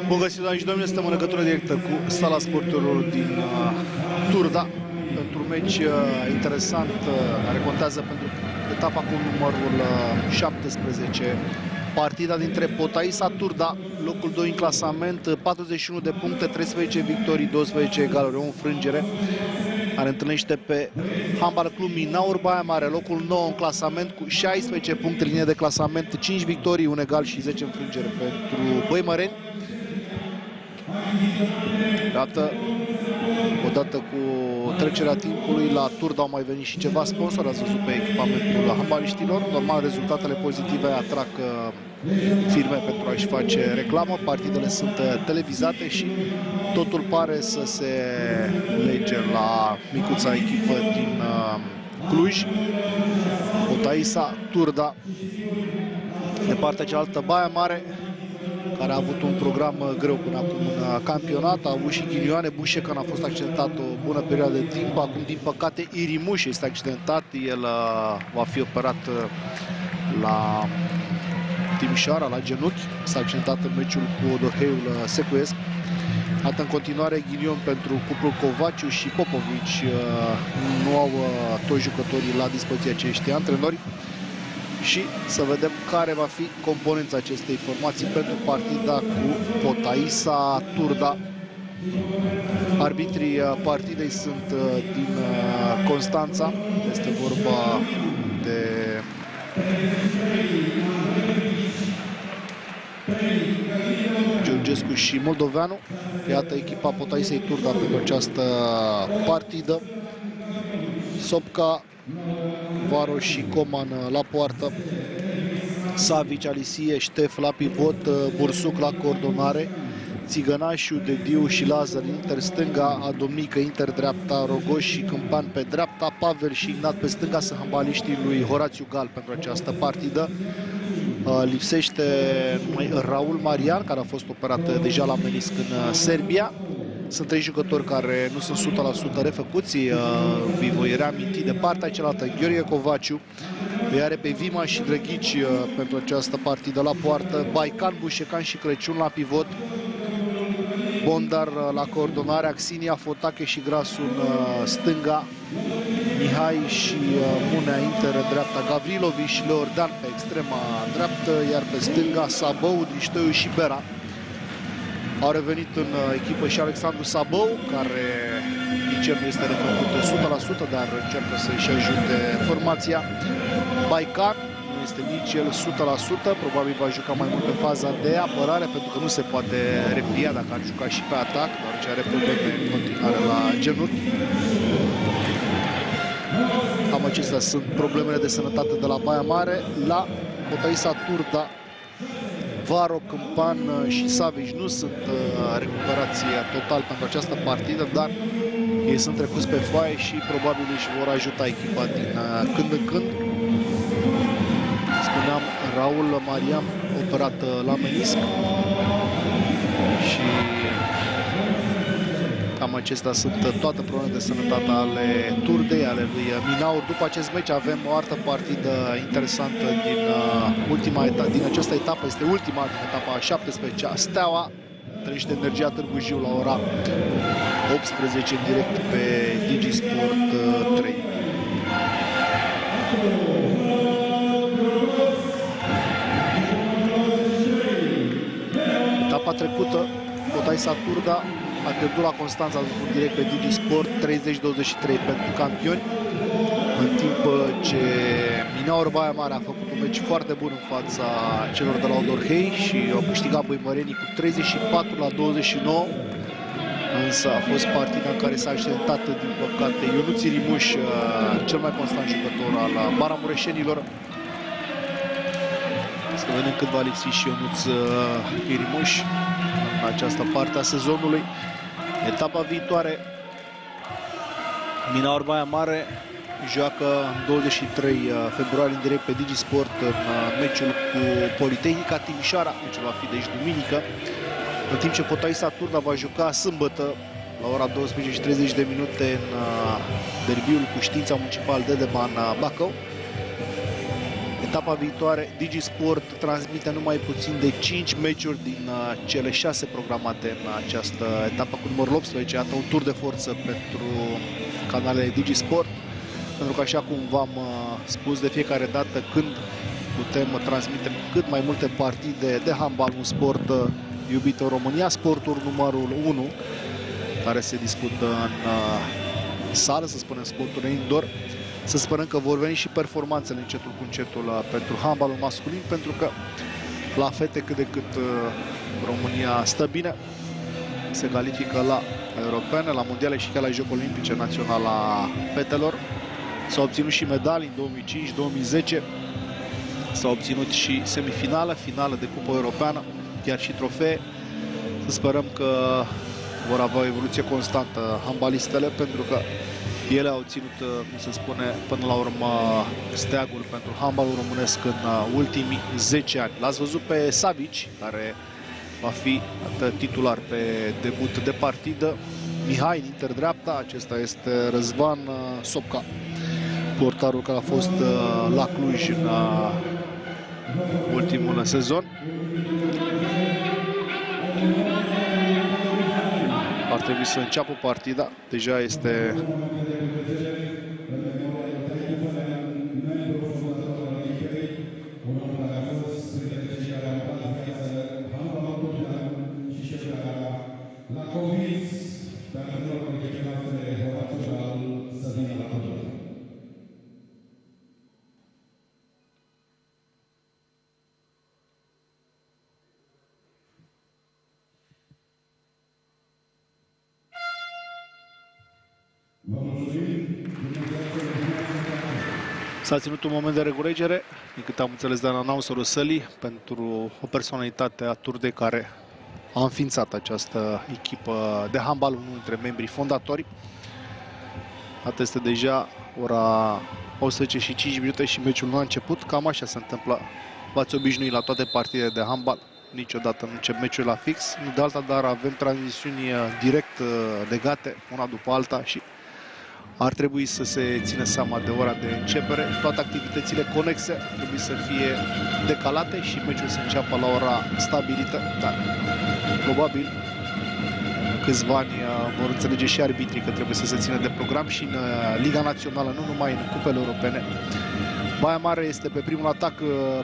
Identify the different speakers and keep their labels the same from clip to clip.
Speaker 1: Bun găsit, doamne și domnule, suntem în legătură directă cu sala sporturilor din Turda pentru un meci interesant care contează pentru etapa cu numărul 17. Partida dintre Potaisa Turda, locul 2 în clasament, 41 de puncte, 13 victorii, 12 egaluri, o înfrângere. Care întâlnește pe Handbal Club Minaur Baia Mare, locul 9 în clasament cu 16 puncte, linie de clasament, 5 victorii, 1 egal și 10 înfrângere pentru Băimăreni. Iată, odată cu trecerea timpului la Turda au mai venit și ceva sponsori, ați văzut pe echipamentul handbaliștilor. Normal, rezultatele pozitive atrag firme pentru a-și face reclamă, partidele sunt televizate și totul pare să se lege la micuța echipă din Cluj, Potaisa Turda. De partea cealaltă, Baia Mare, care a avut un program greu până acum în campionat, a avut și ghinioane. Bușecan a fost accidentat o bună perioadă de timp, acum din păcate Irimuș este accidentat, el va fi operat la Timișoara, la genunchi, s-a accidentat în meciul cu Odorheiul Secuiesc. Atât în continuare ghinion pentru cuplul Covaciu și Popovici, nu au toți jucătorii la dispoziție acești antrenori. Și să vedem care va fi componența acestei formații pentru partida cu Potaisa Turda. Arbitrii partidei sunt din Constanța. Este vorba de Georgescu și Moldoveanu. Iată echipa Potaisei Turda pentru această partidă. Sopca, Varo și Coman la poartă, Savici, Alisie, Ștef la pivot, Bursuc la coordonare, Țigănașu, Dediu și Lazar inter stânga, Adomnică inter dreapta, Rogoș și Câmpan pe dreapta, Pavel și Ignat pe stânga sunt handbaliștii lui Horațiu Gal pentru această partidă. Lipsește numai Raul Marian, care a fost operat deja la menisc în Serbia. Sunt 3 jucători care nu sunt 100% refăcuți. Vi voi reaminti de partea cealaltă. Gheorghe Covaciu îi are pe Vima și Drăghici pentru această partidă la poartă. Baican, Bușecan și Crăciun la pivot. Bondar la coordonare. Axinia, Fotache și Grasu în stânga. Mihai și Munea inter dreapta. Gavrilovici și Leordan pe extrema dreaptă. Iar pe stânga Sabău, Driștoiu și Bera. Au revenit în echipă și Alexandru Sabău, care nici el nu este refăcut 100%, dar încearcă să-și ajute formația. Baican nu este nici el 100%, probabil va juca mai mult pe faza de apărare, pentru că nu se poate replia dacă ar juca și pe atac, deoarece are probleme în continuare la genunchi. Cam acestea sunt problemele de sănătate de la Baia Mare. La Potaisa Turda, Varo, Câmpan și Savici nu sunt recuperați total pentru această partidă, dar ei sunt trecuți pe foaie și probabil își vor ajuta echipa din când în când. Spuneam, Raul Marian operat la menisc și cam acestea sunt toate problemele de sănătate ale Turdei, ale lui Minaur. După acest meci avem o altă partidă interesantă din această etapă. Este ultima din etapa 17-a. Steaua trăiește Energia Târgu Jiu la ora 18 în direct pe Digisport 3. Etapa trecută, Potaisa Turda a pierdut la Constanța, a văzut direct pe Digisport, 30-23 pentru campioni, în timp ce Minaur Baia Mare a făcut un meci foarte bun în fața celor de la Odorhei și au câștigat băimărenii cu 34-29, însă a fost partida în care s-a accidentat, din păcate, Ionuț Irimuș, cel mai constant jucător al maramureșenilor. Să vedem cât va lipsi și Ionuț Irimuș în această parte a sezonului. Etapa viitoare, Minaur Baia Mare joacă 23 februarie în direct pe Digisport în meciul cu Politehnica Timișoara. Meciul va fi deci duminică, în timp ce Potaisa Turda va juca sâmbătă la ora 12:30 de minute în derbiul cu Știința Municipal Dedeman Bacău. Etapa viitoare, DigiSport transmite numai puțin de 5 meciuri din cele 6 programate în această etapă cu numărul 18. Iată un tur de forță pentru canalele DigiSport, pentru că, așa cum v-am spus, de fiecare dată când putem transmite cât mai multe partide de handbal, un sport iubit în România, sportul numărul 1, care se dispută în sală, să spunem, sportul indoor. Să sperăm că vor veni și performanțele încetul cu încetul pentru handbalul masculin, pentru că la fete cât de cât România stă bine, se califică la europene, la mondiale și chiar la Jocuri Olimpice Naționale a fetelor. S-au obținut și medalii în 2005-2010, s-au obținut și semifinală, finală de Cupă Europeană, chiar și trofee. Să sperăm că vor avea o evoluție constantă handbalistele, pentru că ele au ținut, cum se spune, până la urmă steagul pentru handbalul românesc în ultimii 10 ani. L-ați văzut pe Savici, care va fi titular pe debut de partidă. Mihai, în interdreapta, acesta este Răzvan Sopca, portarul care a fost la Cluj în ultimul sezon. Ar trebui să înceapă partida. Deja este s-a ținut un moment de reculegere, din câte am înțeles de la announcerul sălii, pentru o personalitate a Turdei care a înființat această echipă de handbal, unul dintre membrii fondatori. Atât este deja ora 18:05 și meciul nu a început. Cam așa se întâmplă. V-ați obișnuit la toate partidele de handbal. Niciodată nu încep meciul la fix, nu de alta, dar avem transmisiuni direct legate, una după alta, și ar trebui să se țină seama de ora de începere. Toate activitățile conexe trebuie să fie decalate și meciul să înceapă la ora stabilită. Dar probabil în câțiva ani vor înțelege și arbitrii că trebuie să se țină de program și în Liga Națională, nu numai în cupele europene. Baia Mare este pe primul atac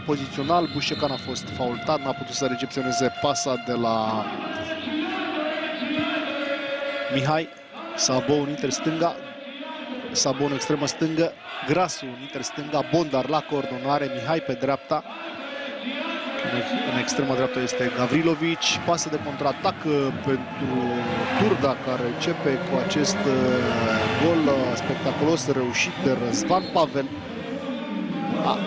Speaker 1: pozițional. Bușecan a fost faultat, n-a putut să recepționeze pasa de la Mihai. Sabou în inter stânga, Sabou în extremă stângă, Grasu în inter stânga, Bondar la coordonare, Mihai pe dreapta. În extrema dreaptă este Gavrilovici. Pasă de contraatac pentru Turda, care începe cu acest gol spectaculos reușit de Răzvan Pavel.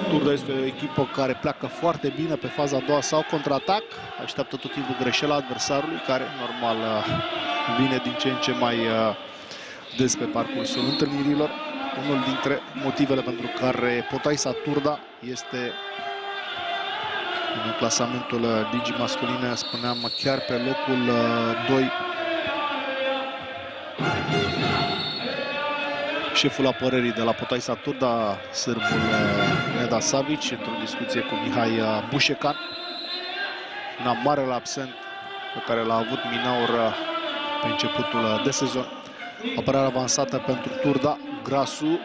Speaker 1: Turda este o echipă care pleacă foarte bine pe faza a doua sau contraatac. Așteaptă tot timpul greșeala adversarului, care normal vine din ce în ce mai des pe parcursul întâlnirilor. Unul dintre motivele pentru care Potaisa Turda este în clasamentul Digi masculine, spuneam, chiar pe locul 2. Șeful apărării de la Potaisa Turda, sârbul Neda Savici, într-o discuție cu Mihai Bușecan. Un marele absent pe care l-a avut Minaur pe începutul de sezon. Apărare avansată pentru Turda. Grasu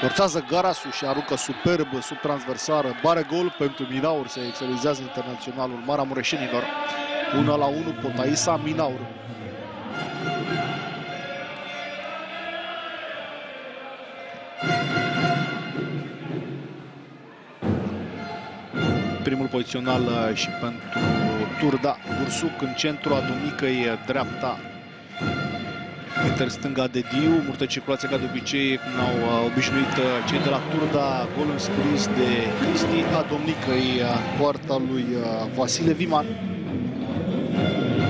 Speaker 1: forțează Garasu și aruncă superb sub transversară. Bare gol pentru Minaur. Se exteriorizează internaționalul Maramureșenilor. 1-1 Potaisa Minaur. Primul pozițional și pentru Turda. Bursuc în centru, Adumicăi dreapta, inter stânga de Diu. Multă circulație ca de obicei, cum au obișnuit cei de la Turda. Gol înscris de Cristi Adumicăi, poarta lui Vasile Viman.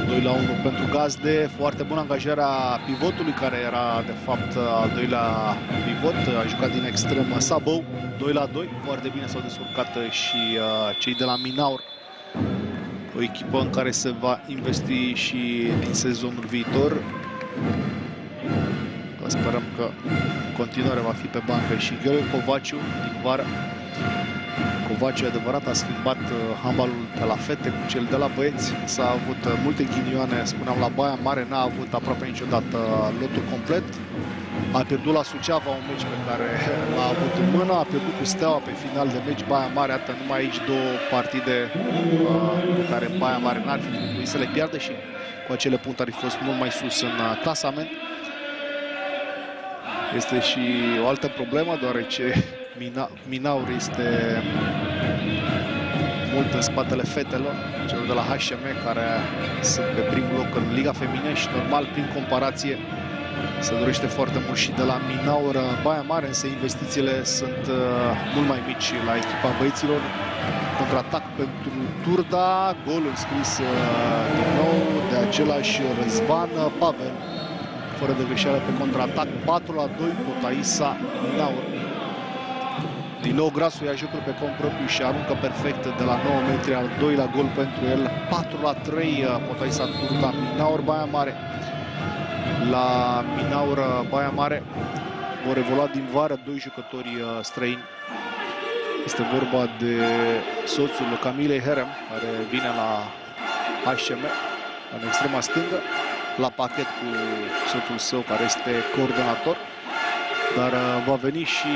Speaker 1: 2-1 pentru gazde. Foarte bună angajarea pivotului, care era de fapt al doilea pivot. A jucat din extremă Sabou. 2-2. Foarte bine s-au descurcat și cei de la Minaur. O echipă în care se va investi și din sezonul viitor. Sperăm că în continuare va fi pe bancă și Gheorghe Covaciu din vară. Covaciu, adevărat, a schimbat handbalul de la fete cu cel de la băieți. S-a avut multe ghinioane, spuneam, la Baia Mare, n-a avut aproape niciodată lotul complet. A pierdut la Suceava un meci pe care l-a avut în mână, a pierdut cu Steaua pe final de meci. Baia Mare, atât numai aici două partide pe care Baia Mare n-ar fi trebuit să le piardă și cu acele puncte ar fi fost mult mai sus în clasament. Este și o altă problemă, deoarece Minaur este mult în spatele fetelor, celor de la HM, care sunt pe primul loc în Liga Feminină și normal, prin comparație, se dorește foarte mult și de la Minaur Baia Mare, însă investițiile sunt mult mai mici la echipa băieților. Contraatac pentru Turda, gol înscris din nou de același Răzvan Pavel, fără de greșeală pe contraatac. 4-2 Potaisa Minaur. Din nou Grasu ia jocul pe cont propriu și aruncă perfect de la 9 metri, al doilea gol pentru el. 4-3 Potaisa Turda Minaur Baia Mare. La Minaur Baia Mare vor evolua din vară doi jucători străini. Este vorba de soțul Camilei Herem, care vine la HM în extrema stângă, la pachet cu soțul său, care este coordonator, dar va veni și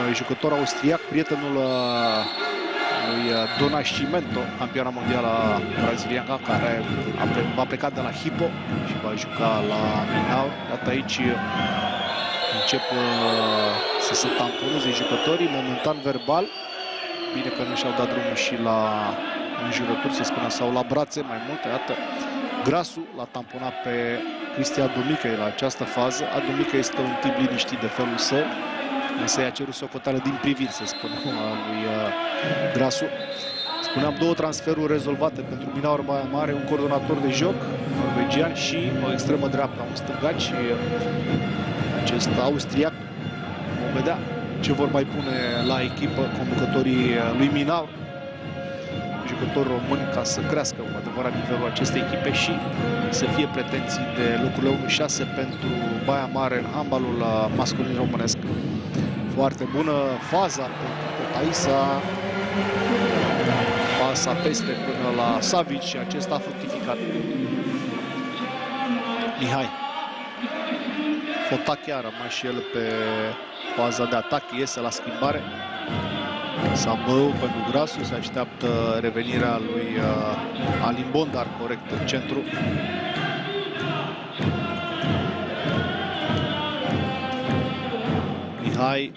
Speaker 1: un jucător austriac, prietenul lui Dona Cimento, campioana mondială braziliană, care va pleca de la Hippo și va juca la Minaur. Iată, aici încep să se tamponeze jucătorii, momentan verbal. Bine că nu și-au dat drumul și la înjurături, să spunem, sau la brațe mai multe. Iată, Grasu l-a tamponat pe Cristian Dumică la această fază. Dumică este un tip liniștit de felul său, însă i-a cerut socoteală din priviri, să spunem, lui Grasu. Spuneam, două transferuri rezolvate pentru Minaur Baia Mare, un coordonator de joc norvegian și o extremă dreaptă, un stângaci, și acest austriac. Vom vedea ce vor mai pune la echipă conducătorii lui Minaur, jucători români, ca să crească cu adevărat nivelul acestei echipe și să fie pretenții de locurile 1-6 pentru Baia Mare în handbalul masculin românesc. Foarte bună faza pentru Potaisa. Pasa peste până la Savic și acesta a fructificat. Mihai Fotache a rămas și el pe faza de atac, iese la schimbare. Sabău pentru Grasu, se așteaptă revenirea lui Alin Bondar, corect în centru. Mihai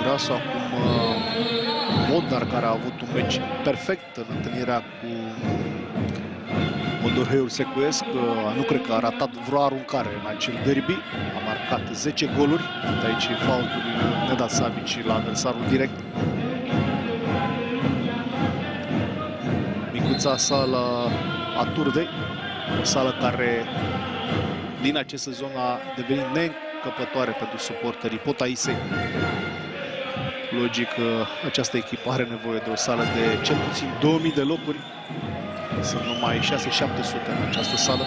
Speaker 1: Grasu, acum Bondar, care a avut un meci perfect în întâlnirea cu Modorheiul Secuiesc. Nu cred că a ratat vreo aruncare în acel derby. A marcat 10 goluri. De aici e faultul lui Neda Savici la adversarul direct. Micuța sală a Turdei, o sală care din acest sezon a devenit neîncăpătoare pentru suporterii Potaisei. Logic, această echipă are nevoie de o sală de cel puțin 2000 de locuri. Sunt numai 600-700 în această sală.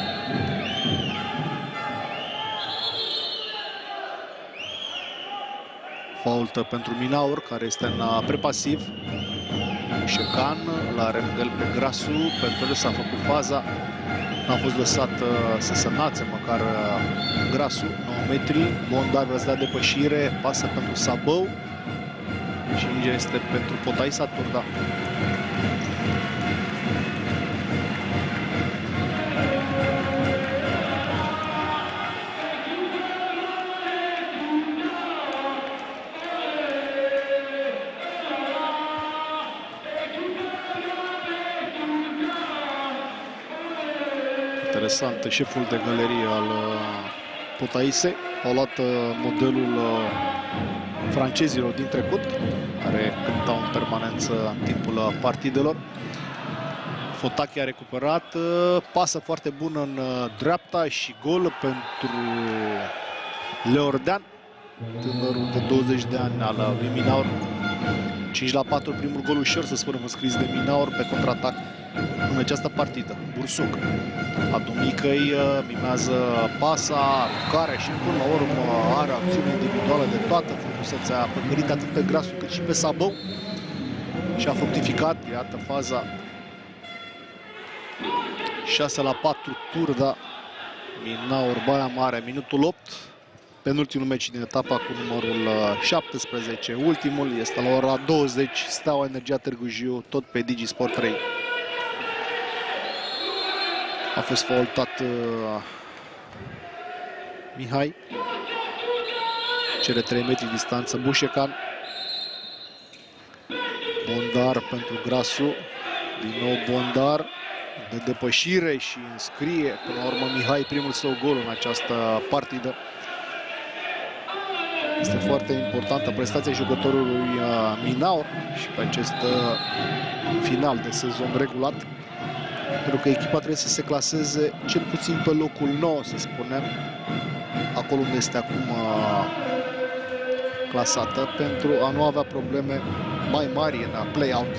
Speaker 1: Faultă pentru Minaur, care este în prepasiv. Șecan la rândul pe Grasu, pentru el s-a făcut faza. N-a fost lăsat să se națe măcar Grasu, 9 metri. Bondar vrea să dea depășire, pasă pentru Sabău. Și mingea este pentru Potaisa Turda. Interesant, șeful de galerie al Potaisei. Au luat modelul francezilor din trecut, care cântau în permanență în timpul partidelor. Fotache a recuperat, pasă foarte bună în dreapta și gol pentru Leordean, tânărul de 20 de ani al lui Minaur. 5-4, primul gol ușor, să spunem, înscris de Minaur pe contraatac în această partidă. Bursuc, Adumicăi mimează pasa, care și până la urmă are acțiune individuală de toată frumusețea a păcălit atât pe Grasu cât și pe Sabău și a fructificat. Iată faza 6-4 Turda, Minaur, Baia Mare, minutul 8. Penultimul meci din etapa cu numărul 17. Ultimul este la ora 20. Steaua Energia Târgu Jiu, tot pe DigiSport 3. A fost faultat Mihai. Cere 3 metri distanță Bușecan. Bondar pentru Grasu. Din nou Bondar. De depășire și înscrie până la urmă Mihai primul său gol în această partidă. Este foarte importantă prestația jucătorului Minaur și pe acest final de sezon regulat, pentru că echipa trebuie să se claseze cel puțin pe locul 9, să spunem, acolo unde este acum clasată, pentru a nu avea probleme mai mari în play-out.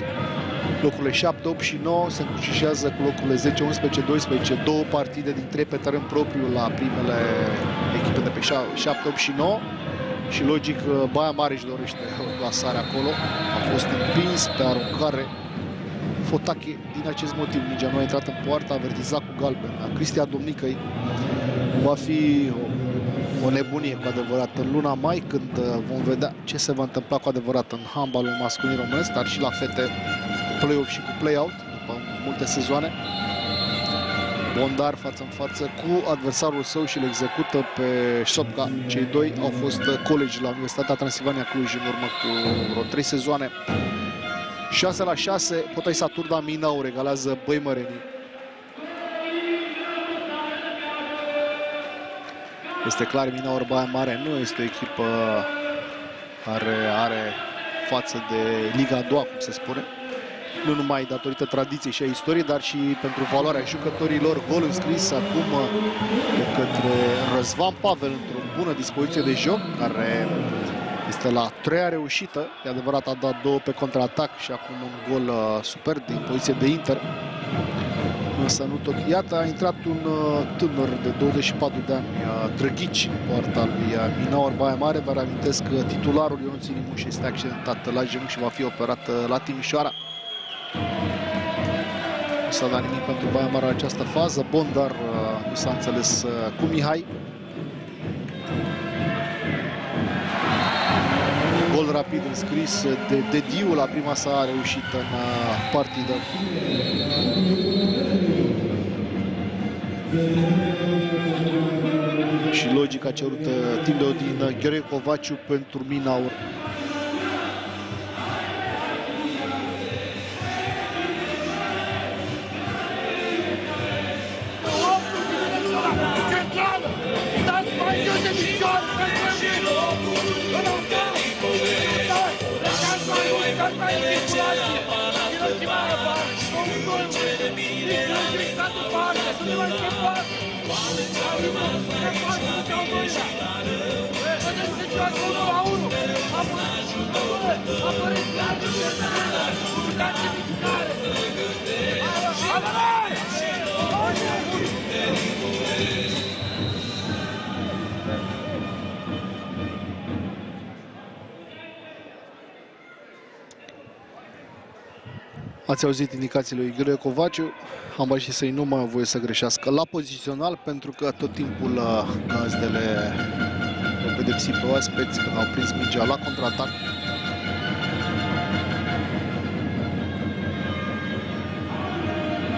Speaker 1: Locurile 7, 8 și 9 se încrucișează cu locurile 10, 11, 12, două partide din 3 pe teren propriu la primele echipe de pe 7, 8 și 9. Și logic, Baia Mare își dorește clasarea acolo. A fost împins pe aruncare Fotache. Din acest motiv, mingea nu a intrat în poartă, a avertizat cu galben Cristian Domnicăi. Va fi o nebunie cu adevărat în luna mai, când vom vedea ce se va întâmpla cu adevărat în handbalul masculin românesc, dar și la fete cu play-off și cu play-out, după multe sezoane. Bondar față în față cu adversarul său și îl execută pe Șopca. Cei doi au fost colegi la Universitatea Transilvania Cluj în urmă cu vreo 3 sezoane. 6-6, Potaisa Turda, Minaur egalează băimărenii. Este clar, Minaur Baia Mare nu este o echipă care are față de Liga a doua, cum se spune. Nu numai datorită tradiției și a istoriei, dar și pentru valoarea jucătorilor. Gol înscris acum de către Răzvan Pavel într-o bună dispoziție de joc, care este la 3-a reușită. E adevărat, a dat 2 pe contraatac și acum un gol superb din poziție de Inter. Însă nu tot. Iată, a intrat un tânăr de 24 de ani, Drăghici, în poarta lui Minaur Baia Mare. Vă reamintesc că titularul Ionuț Inimuș este accidentat la genunchi și va fi operat la Timișoara. Nu s-a dat nimic pentru Baia Mare în această fază. Bondar nu s-a înțeles cu Mihai. Gol rapid înscris de Dediu la prima sa reușită în partidă. Și logica cerută timp de odihnă Gheorghe Covaciu pentru Minaur. Ați auzit indicațiile lui Gheorghe Covaciu. Handbaliștii nu mai au voie să greșească la pozițional, pentru că tot timpul gazdele au pedepsit pe oaspeți când au prins mingea la contraatac.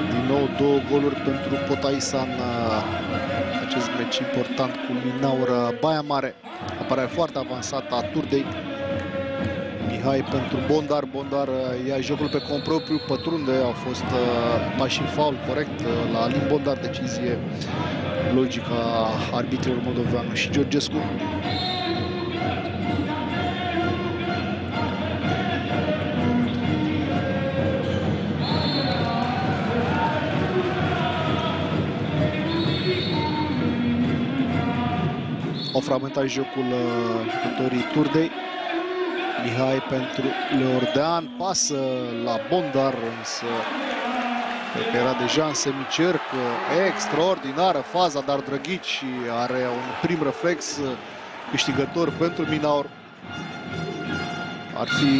Speaker 1: Din nou 2 goluri pentru Potaisa în acest meci important cu Minaur Baia Mare. Apărare foarte avansată a Turdei. Mihai pentru Bondar. Bondar ia jocul pe cont propriu, pătrunde. Au fost mașini faul corect la Alin Bondar, decizie logică a arbitrilor moldoveanu și Georgescu. Au fragmentat jocul jucătorii Turdei. Mihai pentru Leordean, pasă la Bondar, însă cred că era deja în semicerc. Extraordinară faza, dar Drăghici are un prim reflex câștigător pentru Minaur. Ar fi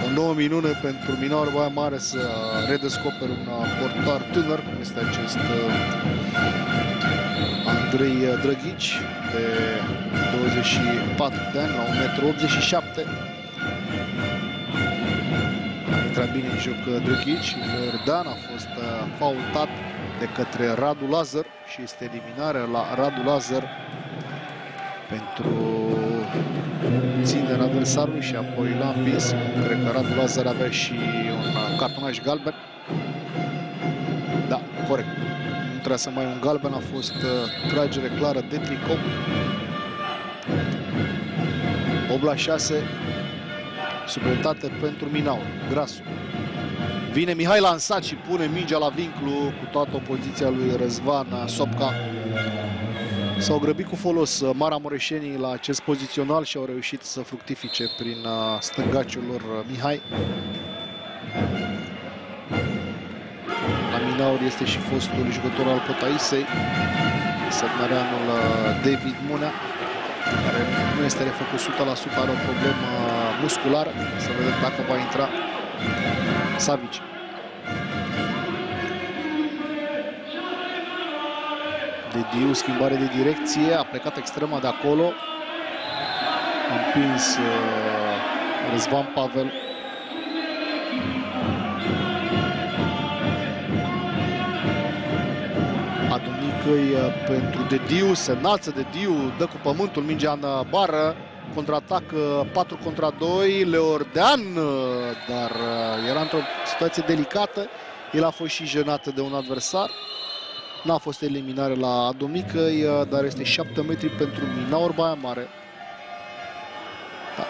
Speaker 1: o nouă minune pentru Minaur Baia Mare să redescopere un portar tânăr, cum este acest Andrei Drăghici, de 24 de ani, la 1,87 m. A intrat bine în joc Drăghici. Leordean a fost faultat de către Radu Lazar și este eliminare la Radu Lazar pentru ținerea adversarului și apoi l-a împins. Cred că Radu Lazar avea și un cartonaj galben. Da, corect. Nu trebuia să mai un galben, a fost tragere clară de tricou. 8-6. Suprietate pentru Minaur. Grasu. Vine Mihai lansat și pune mingea la vinclu cu toată opoziția lui Răzvan Sopca. S-au grăbit cu folos maramureșenii la acest pozițional și au reușit să fructifice prin stângaciul lor Mihai. La Minaur este și fostul jucător al Potaisei, sădmăreanul David Munea, care nu este refăcut 100%, are o problemă musculară. Să vedem dacă va intra Savici. Dediu, schimbare de direcție, a plecat extrema de acolo, a împins Răzvan Pavel. Adunicăi pentru Dediu, se înalță Dediu, dă cu pământul mingea în bară, contraatac 4 contra 2, Leordean, dar era într-o situație delicată, el a fost și jenat de un adversar. N-a fost eliminare la Adomicăi, dar este 7 metri pentru Minaur Baia Mare. Da.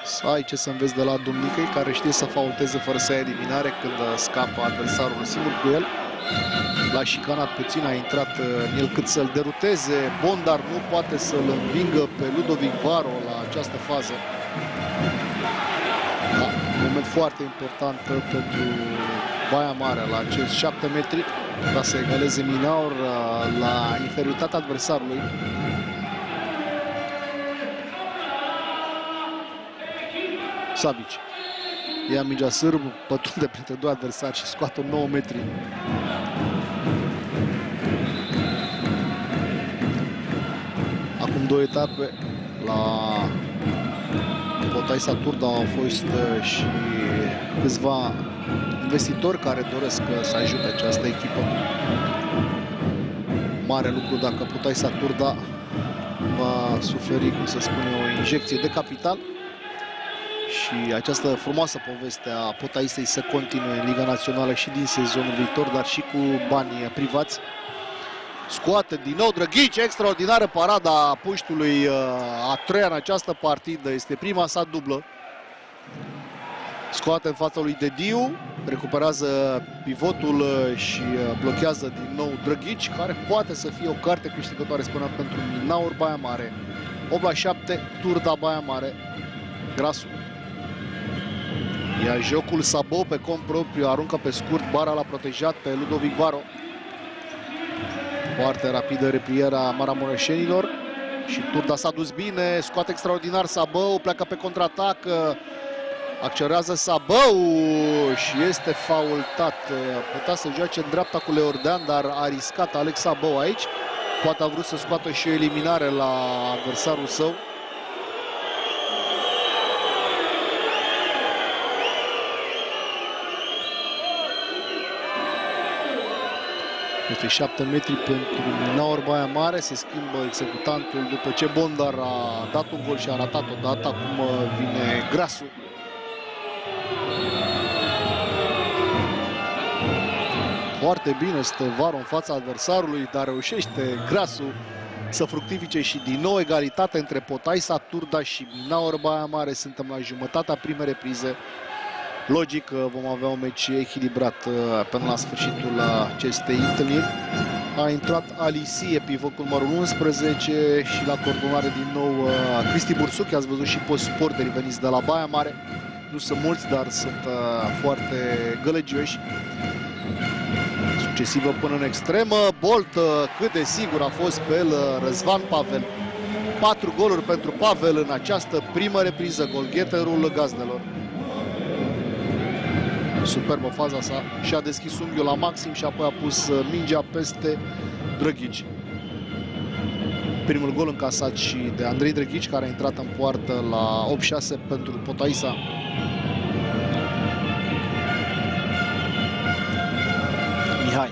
Speaker 1: Să ai ce să înveți de la Adomicăi, care știe să faulteze fără să ia eliminare când scapă adversarul singur cu el. L-a șicanat puțin, a intrat în el cât să-l deruteze. Bondar nu poate să-l învingă pe Ludovic Varo la această fază. Da, un moment foarte important pentru Baia Mare la acești 7 metri, ca să egaleze Minaur la inferioritatea adversarului. Savici ia mingea sârb, pătrunde printre 2 adversari și scoate 9 metri. Acum 2 etape la Potaisa Turda au fost și câțiva investitori care doresc să ajute această echipă. Mare lucru dacă Potaisa Turda va suferi, cum să spune, o injecție de capital și această frumoasă poveste a Potaisei să continue în Liga Națională și din sezonul viitor, dar și cu bani privați. Scoate din nou Drăghici, extraordinară parada puștului a treia în această partidă, este prima sa dublă. Scoate în fața lui Dediu, recuperează pivotul și blochează din nou Drăghici, care poate să fie o carte câștigătoare, spuneam, pentru Minaur Baia Mare. 8-7, Turda Baia Mare. Grasu. Ia jocul Sabo pe cont propriu, aruncă pe scurt, bara l-a protejat pe Ludovic Varo. Foarte rapidă replierea maramureșenilor și Turda s-a dus bine, scoate extraordinar Sabău, pleacă pe contraatac, accelerează Sabău și este faultat. Putea să joace în dreapta cu Leordean, dar a riscat Alex Sabău aici. Poate a vrut să scoată și o eliminare la adversarul său. Este 7 metri pentru Minaur Baia Mare. Se schimbă executantul după ce Bondar a dat un gol și a ratat odată. Acum vine Grasu. Foarte bine stă Varo în fața adversarului, dar reușește Grasu să fructifice și din nou egalitate între Potaisa Turda și Minaur Baia Mare. Suntem la jumătatea primei reprize. Logic vom avea un meci echilibrat până la sfârșitul acestei întâlniri. A intrat Alisie, pivotul numărul 11, și la coordonare din nou Cristi Bursuc. Ați văzut și post-suporterii veniți de la Baia Mare. Nu sunt mulți, dar sunt foarte gălăgioși. Succesivă până în extremă. Bolt, cât de sigur a fost pe el Răzvan Pavel. 4 goluri pentru Pavel în această primă repriză, golgheterul gazdelor. Superbă faza sa, și-a deschis unghiul la maxim și apoi a pus mingea peste Drăghici. Primul gol încasat și de Andrei Drăghici, care a intrat în poartă la 8-6 pentru Potaisa. Mihai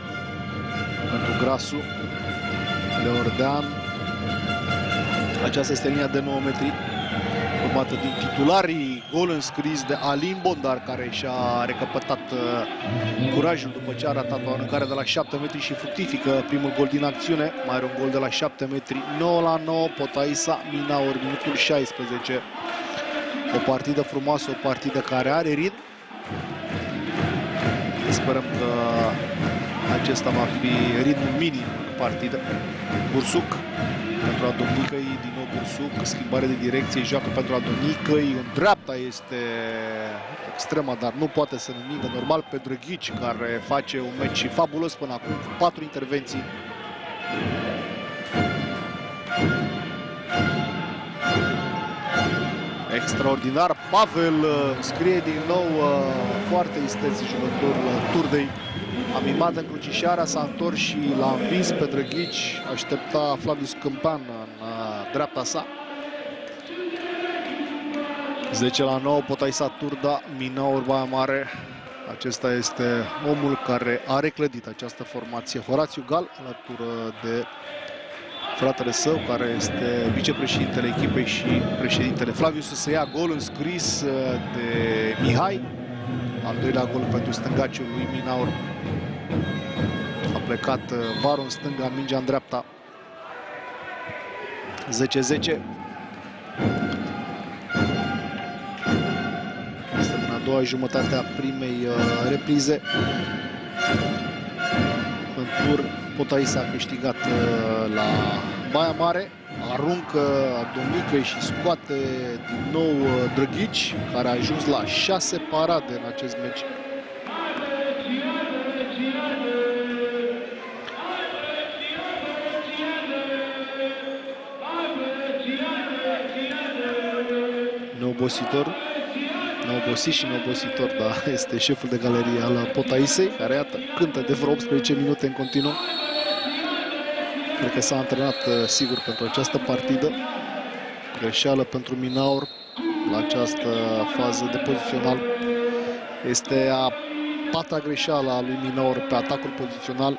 Speaker 1: pentru Grasu, Leordean. Aceasta este linia de 9 metri, urmată din titularii. Gol înscris de Alin Bondar, care și-a recăpătat curajul după ce a ratat o aruncare de la 7 metri și fructifică primul gol din acțiune. Mai are un gol de la 7 metri. 9-9, Potaisa Minaur, minutul 16. O partidă frumoasă, o partidă care are ritm. Sperăm că acesta va fi ritmul minim în partidă. Bursuc pentru Adonicăi, din nou Bursuc, schimbare de direcție, joacă pentru Adonicăi, în dreapta este extrema, dar nu poate să nimică. Normal pe Drăghici, care face un meci fabulos până acum, cu 4 intervenții. Extraordinar, Pavel scrie din nou foarte isteț jucătorul Turdei. A mimat încrucișarea, s-a întors și l-a învins pe Drăghici. Aștepta Flavius Câmpan în dreapta sa. 10-9, Potaisa Turda, Minaur Baia Mare. Acesta este omul care a reclădit această formație. Horațiu Gal, alături de fratele său, care este vicepreședintele echipei și președintele. Flavius să ia gol înscris de Mihai. Al doilea gol pentru stângaciul lui Minaur. A plecat Varu în stânga, mingea în dreapta. 10-10. Este în a doua jumătate a primei reprize. În tur, Potaisa a câștigat la Baia Mare. Aruncă Adonicăi și scoate din nou Drăghici, care a ajuns la 6 parade în acest meci. Neobositor, neobosit și neobositor, da, este șeful de galerie al Potaisei, care iată, cântă de vreo 18 minute în continuu. Cred că s-a antrenat sigur pentru această partidă. Greșeală pentru Minaur la această fază de pozițional. Este a 4-a greșeală a lui Minaur pe atacul pozițional.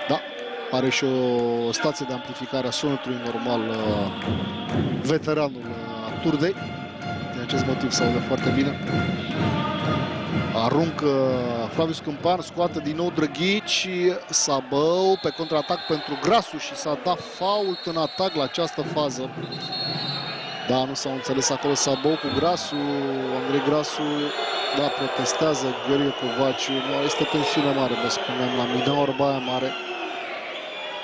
Speaker 1: Da, are și o stație de amplificare a sunetului normal veteranul Turdei. Din acest motiv se aude foarte bine. Aruncă Flavius Câmpan, scoate din nou Drăghici, Sabău pe contraatac pentru Grasu și s-a dat fault în atac la această fază. Da, nu s-au înțeles acolo Sabău cu Grasu, Andrei Grasu, da, protestează Gheorghe Covaciu. Nu, este tensiune mare, vă spuneam, la Minaur Baia Mare.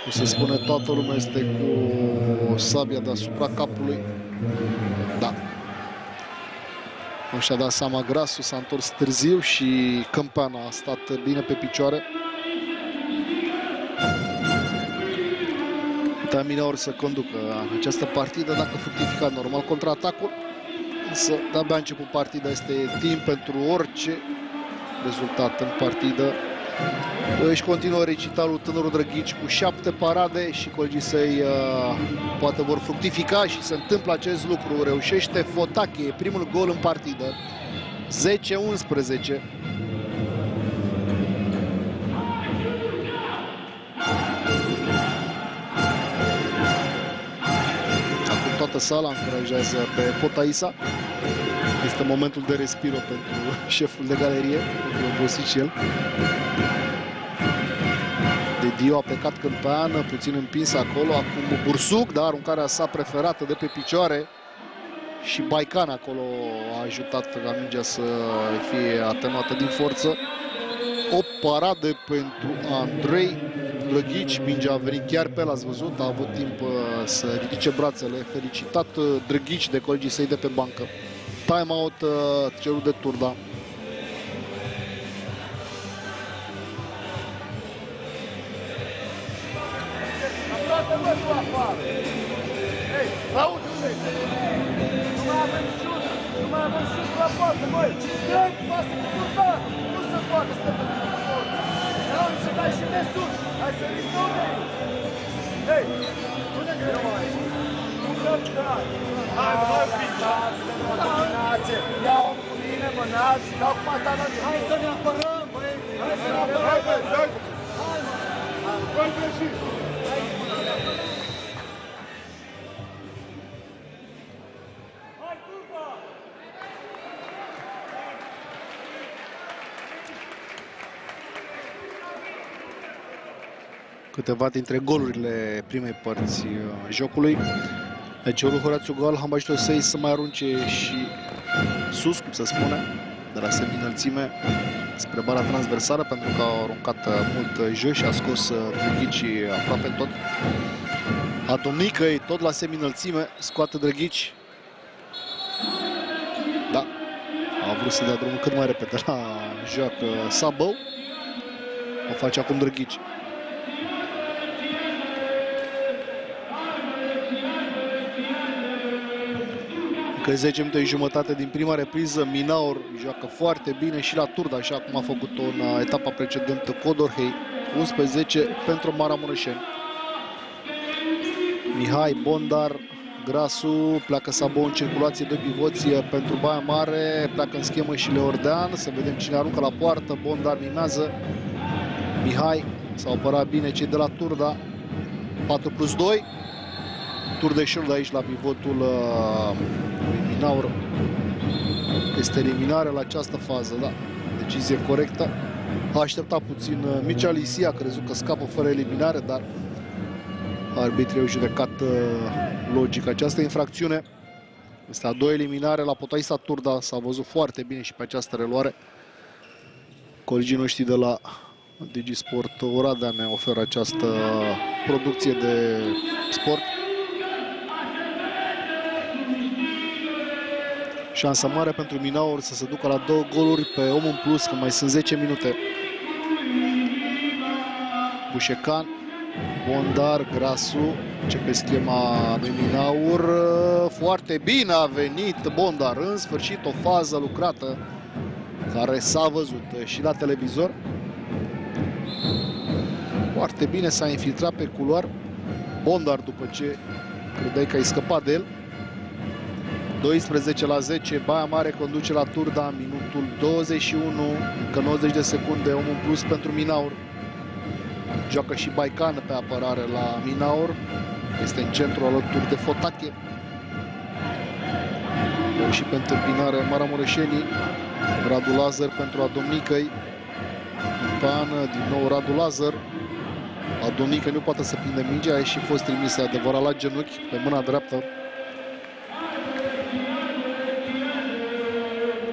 Speaker 1: Cum se spune, toată lumea este cu sabia deasupra capului. Da. Nu și-a dat seama Grasu, s-a întors târziu și Câmpan a stat bine pe picioare. Putea Minaur să conducă această partidă dacă fructifica normal contraatacul. Însă de-abia a început partida, este timp pentru orice rezultat în partidă. Își continuă recitalul tânărul Drăghici cu 7 parade și colegii săi poate vor fructifica și se întâmplă acest lucru. Reușește Fotache, primul gol în partidă. 10-11. Acum toată sala încurajează pe Potaisa. Este momentul de respiro pentru șeful de galerie, pentru obosit și el. De Dio a plecat Câmpan, puțin împins acolo. Acum Bursuc, dar aruncarea sa preferată de pe picioare. Și Baican acolo a ajutat ca mingea să fie atenuată din forță. O paradă pentru Andrei Drăghici. Mingea a venit chiar pe el, ați văzut, a avut timp să ridice brațele. Felicitat Drăghici de colegii săi de pe bancă. Time-out cerut de Turda.
Speaker 2: Hai să ne apărăm, băieți! Hai să ne apărăm! Hai greșit!
Speaker 1: Câteva dintre golurile primei părți jocului. Deci Horațiu Gal, hambașitul săi să mai arunce și sus, cum se spune, de la semi-înălțime spre bara transversală, pentru că au aruncat mult jos și a scos Drăghici aproape tot. Atomnicăi, tot la semi-înălțime, scoate Drăghici. Da, a vrut să dea drumul cât mai repede la joacă Sabău. O face acum Drăghici. Încă 10 minute și jumătate din prima repriză. Minaur joacă foarte bine și la Turda, așa cum a făcut-o în etapa precedentă Codorhei. 11 pentru Maramureșeni. Mihai, Bondar, Grasu, pleacă Sabou în circulație, de pivoți pentru Baia Mare, pleacă în schemă și Leordean. Să vedem cine aruncă la poartă. Bondar mimează. Mihai, s-au apărat bine cei de la Turda. 4+2. Turdeșul de aici la pivotul lui Minaur. Este eliminare la această fază, da. Decizie corectă. A așteptat puțin Mircea Lisia, a crezut că scapă fără eliminare, dar arbitrii au judecat logic această infracțiune. Este a doua eliminare la Potaisa Turda. S-a văzut foarte bine și pe această reluare. Colegii noștri de la DigiSport Oradea ne oferă această producție de sport. Șansă mare pentru Minaur să se ducă la 2 goluri pe om în plus, că mai sunt 10 minute. Bușecan, Bondar, Grasu, începe schema lui Minaur. Foarte bine a venit Bondar, în sfârșit o fază lucrată care s-a văzut și la televizor. Foarte bine s-a infiltrat pe culoar Bondar după ce credeai că ai scăpat de el. 12-10, Baia Mare conduce la Turda, minutul 21, încă 90 de secunde, om în plus pentru Minaur. Joacă și Baican pe apărare la Minaur, este în centru alături de Fotache. Și pe întâmpinare Maramureșenii, Radu Lazar pentru Adomnicăi. Pan, din nou Radu Lazar. Adomnicăi nu poate să prinde mingea, a și fost trimisă adevărat la genunchi pe mâna dreaptă.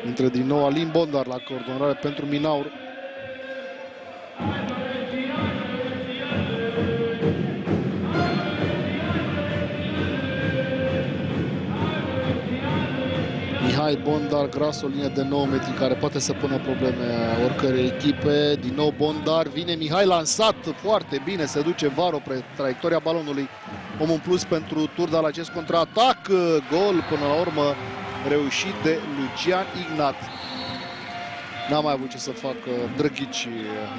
Speaker 1: Intră din nou Alin Bondar la coordonare pentru Minaur. Mihai, Bondar, Gras, o linie de 9 metri care poate să pună probleme oricărei echipe. Din nou Bondar, vine Mihai lansat foarte bine, se duce Varo pe traiectoria balonului. Om în plus pentru Turda la acest contraatac. Gol până la urmă reușit de Lucian Ignat. N-a mai avut ce să facă Drăghici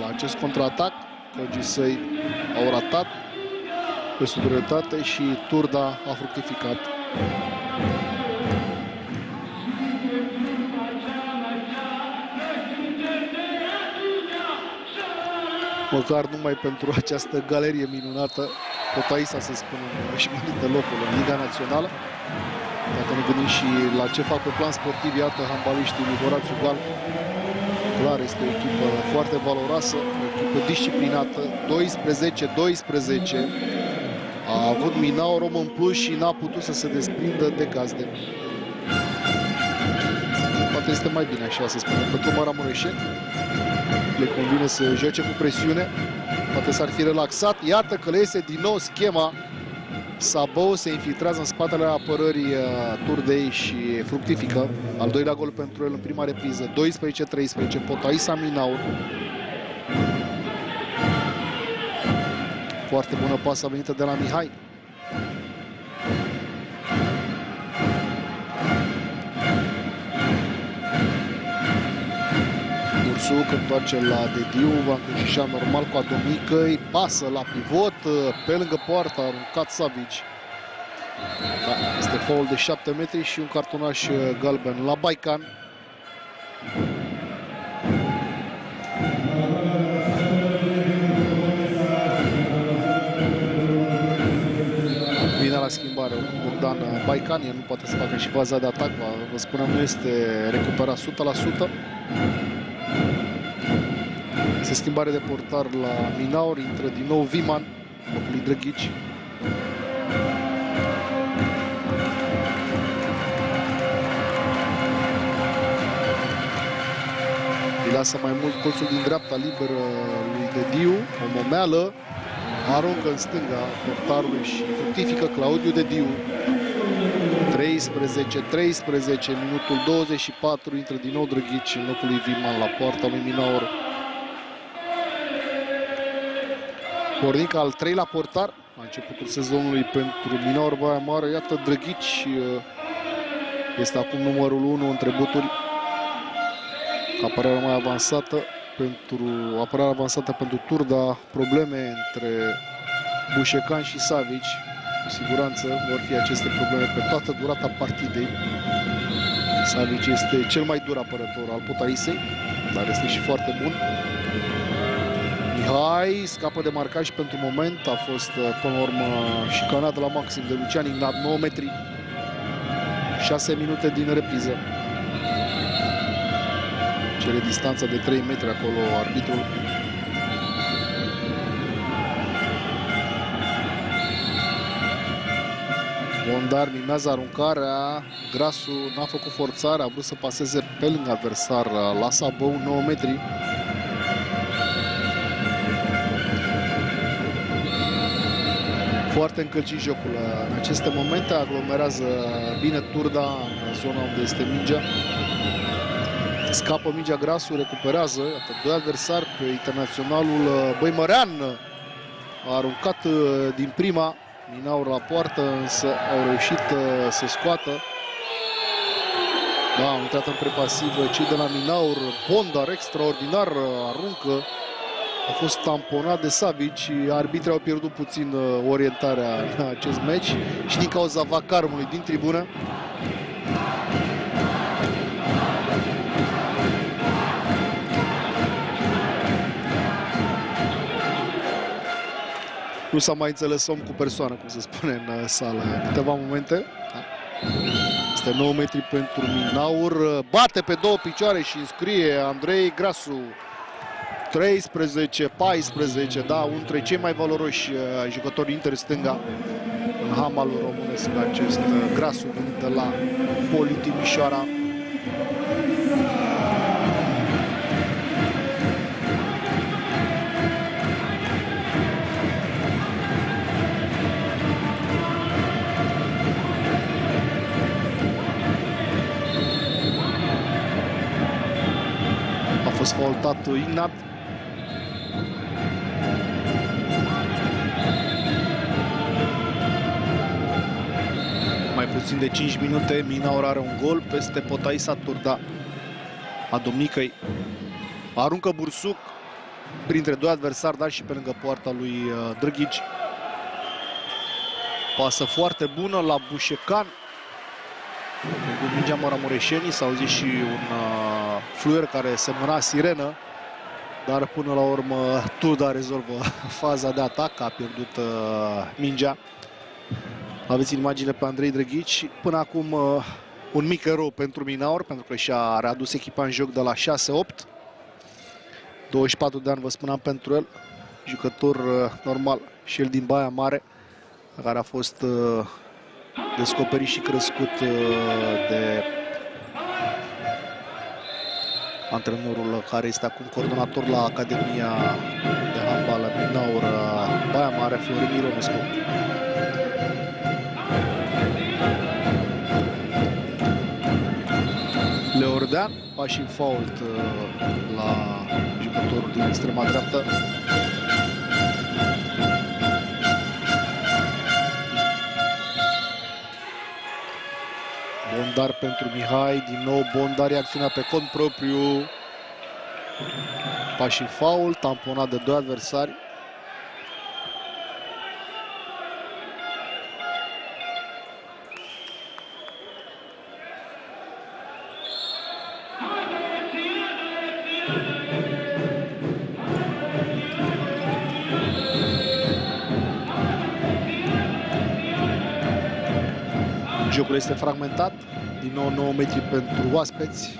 Speaker 1: la acest contraatac. Colegii săi au ratat pe superioritate și Turda a fructificat. Măcar numai pentru această galerie minunată, Potaisa, să spunem, își merită locul în Liga Națională. Dacă ne gândim și la ce fac pe plan sportiv, iată, handbaliștii lui Horațiu Gal. Clar, este o echipă foarte valoroasă, o echipă disciplinată. 12-12. A avut Minaur om în plus și n-a putut să se desprindă de gazde. Poate este mai bine așa, să spunem, pentru Maramureșeni. Le convine să joace cu presiune. Poate s-ar fi relaxat. Iată că le iese din nou schema. Sabou se infiltrează în spatele apărării Turdei și fructifică. Al doilea gol pentru el în prima repriză. 12-13. Potaisa Minaur. Foarte bună pasă venită de la Mihai. Bursuc întoarce la Dediu, va încrucișa normal cu Adomicăi, pasă la pivot, pe lângă poartă, a aruncat Savic. Da, este foul de 7 metri și un cartonaș galben la Baican. Vine la schimbare Bogdan Baican, el nu poate să facă și faza de atac, vă spuneam, nu este recuperat 100%. Este schimbare de portar la Minaur, intră din nou Viman, locul lui Drăghici. Îi lasă mai mult colțul din dreapta liber lui Dediu, o momeală, aruncă în stânga portarului și fructifică Claudiu Dediu. 13, minutul 24, intră din nou Drăghici în locul lui Viman la poarta lui Minaur. Pornica al 3-lea portar la începutul sezonului pentru Minaur Baia Mare. Iată, Drăghici este acum numărul 1 între buturi. Apărarea mai avansată pentru Turda. Probleme între Bușecan și Savic. Cu siguranță vor fi aceste probleme pe toată durata partidei. Savic este cel mai dur apărător al Potaisei, dar este și foarte bun. Mihai scapă de marcaj pentru moment. A fost până la urmă șicanat la maxim de Lucian Ignat. 9 metri, 6 minute din repriză. Cere distanța de 3 metri acolo arbitrul. Bondar mimează aruncarea. Grasu n-a făcut forțare, a vrut să paseze pe lângă adversar la Sabău, 9 metri. Foarte încălcit jocul în aceste momente, aglomerează bine Turda în zona unde este mingea. Scapă mingea Grasu, recuperează, iată, doi adversari pe internaționalul Băimărean. A aruncat din prima, Minaur la poartă, însă au reușit să scoată. Da, au intrat în prepasivă cei de la Minaur. Bondar extraordinar aruncă. A fost tamponat de Savic și arbitrii au pierdut puțin orientarea în acest meci și din cauza vacarmului din tribună. Nu s-a mai înțeles om cu persoană, cum se spune în sală, câteva momente. Da. Este 9 metri pentru Minaur. Bate pe două picioare și înscrie Andrei Grasu. 13-14, da, unul dintre cei mai valoroși jucători interstânga în handbalul românesc, acest Grasu venit de la Poli Timișoara. A fost faultat Ignat. Mai puțin de 5 minute, Minaur are un gol peste Potaisa Turda. Adomicăi aruncă Bursuc printre doi adversari, dar și pe lângă poarta lui Drăghici. Pasă foarte bună la Bușecan. Cu mingea maramureșenii s-a auzit și un fluier care semăna sirenă, dar până la urmă Turda rezolvă faza de atac, a pierdut mingea. Aveți în imagine pe Andrei Drăghici. Până acum un mic erou pentru Minaur, pentru că și-a readus echipa în joc de la 6-8. 24 de ani, vă spuneam, pentru el. Jucător normal și el din Baia Mare, care a fost descoperit și crescut de antrenorul care este acum coordonator la Academia de Handbal Minaur Baia Mare, Florin Ironescu. Leordean, pași în fault la jucătorul din extrema dreaptă. Bondar pentru Mihai, din nou Bondar, acțiunea pe cont propriu. Pași în faul, tamponat de 2 adversari. Jocul este fragmentat. Din nou 9 metri pentru oaspeți.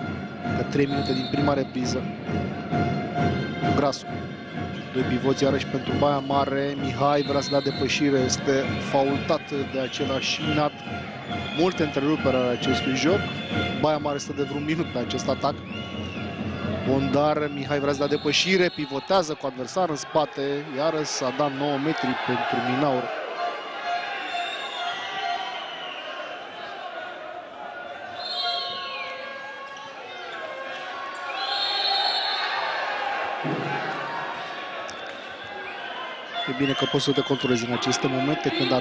Speaker 1: Că 3 minute din prima repriză. Grasu. 2 pivoți iarăși pentru Baia Mare. Mihai vrea să dea depășire. Este faultat de același Ignat. Multe întreruperi ale acestui joc. Baia Mare stă de vreun minut pe acest atac. Bondar, Mihai vrea să dea depășire. Pivotează cu adversar în spate. Iarăși s-a dat 9 metri pentru Minaur. E bine că poți să te controlezi în aceste momente când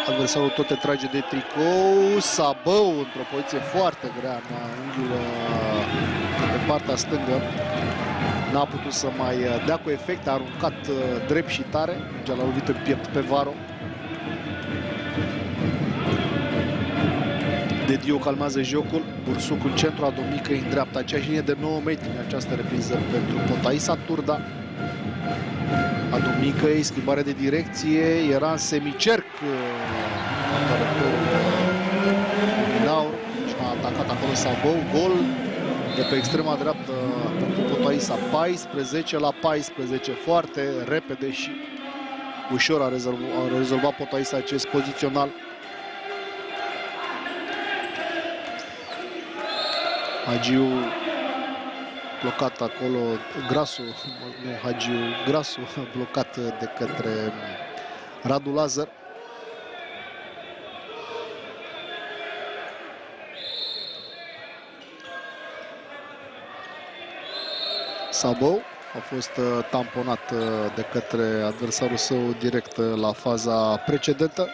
Speaker 1: adversarul tot te trage de tricou. Sabău într-o poziție foarte grea în unghiul pe partea stângă. N-a putut să mai dea cu efect, a aruncat drept și tare. Mingea l-a lovit în piept pe Varo. De Dio calmează jocul. Bursuc în centru, Adomică în dreapta. Aceeași linie de 9 metri în această repriză pentru Potaisa Turda. Adomicăi, schimbare de direcție, era în semicerc Minaur și a atacat acolo Sabău, gol de pe extrema dreaptă pentru Potaisa, 14-14, foarte repede și ușor a rezolvat Potaisa acest pozițional. Hagiu blocat acolo, Grasu, nu Hagiu, Grasu blocat de către Radu Lazar. Sabău a fost tamponat de către adversarul său direct la faza precedentă.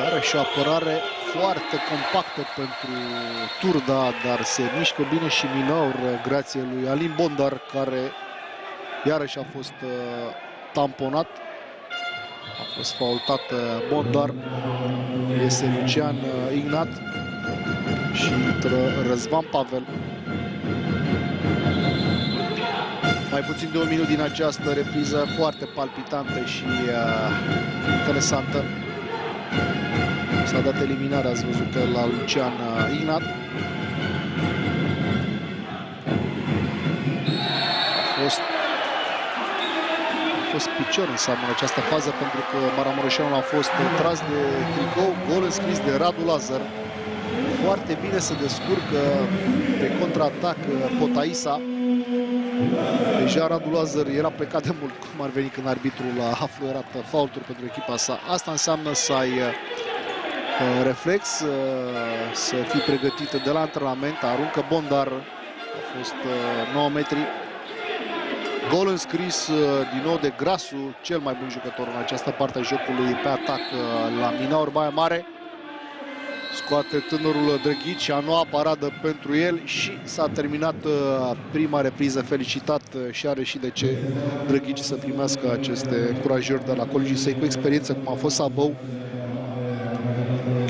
Speaker 1: Iarăși o apărare foarte compactă pentru Turda, dar se mișcă bine și Minaur, grație lui Alin Bondar, care iarăși a fost tamponat. A fost faultat Bondar. Iese Lucian Ignat și intră Răzvan Pavel. Mai puțin de 1 minut din această repriză foarte palpitantă și interesantă. S-a dat eliminarea, ați văzut, la Lucian Ignat. A fost picior înseamnă această fază, pentru că Maramureșanul a fost tras de tricou, gol înscris de Radu Lazar. Foarte bine se descurcă pe contraatac Potaisa. Deja Radu Lazar era plecat de mult, cum ar veni când arbitrul a fluierat faulturi pentru echipa sa. Asta înseamnă să ai reflex, să fii pregătit de la antrenament. Aruncă Bondar, a fost 9 metri. Gol înscris din nou de Grasu, cel mai bun jucător în această parte a jocului pe atac la Minaur Baia Mare. Scoate tânărul Drăghici, a noua paradă pentru el și s-a terminat prima repriză. Felicitat și are și de ce Drăghici să primească aceste încurajări de la colegii săi cu experiență, cum a fost Sabău.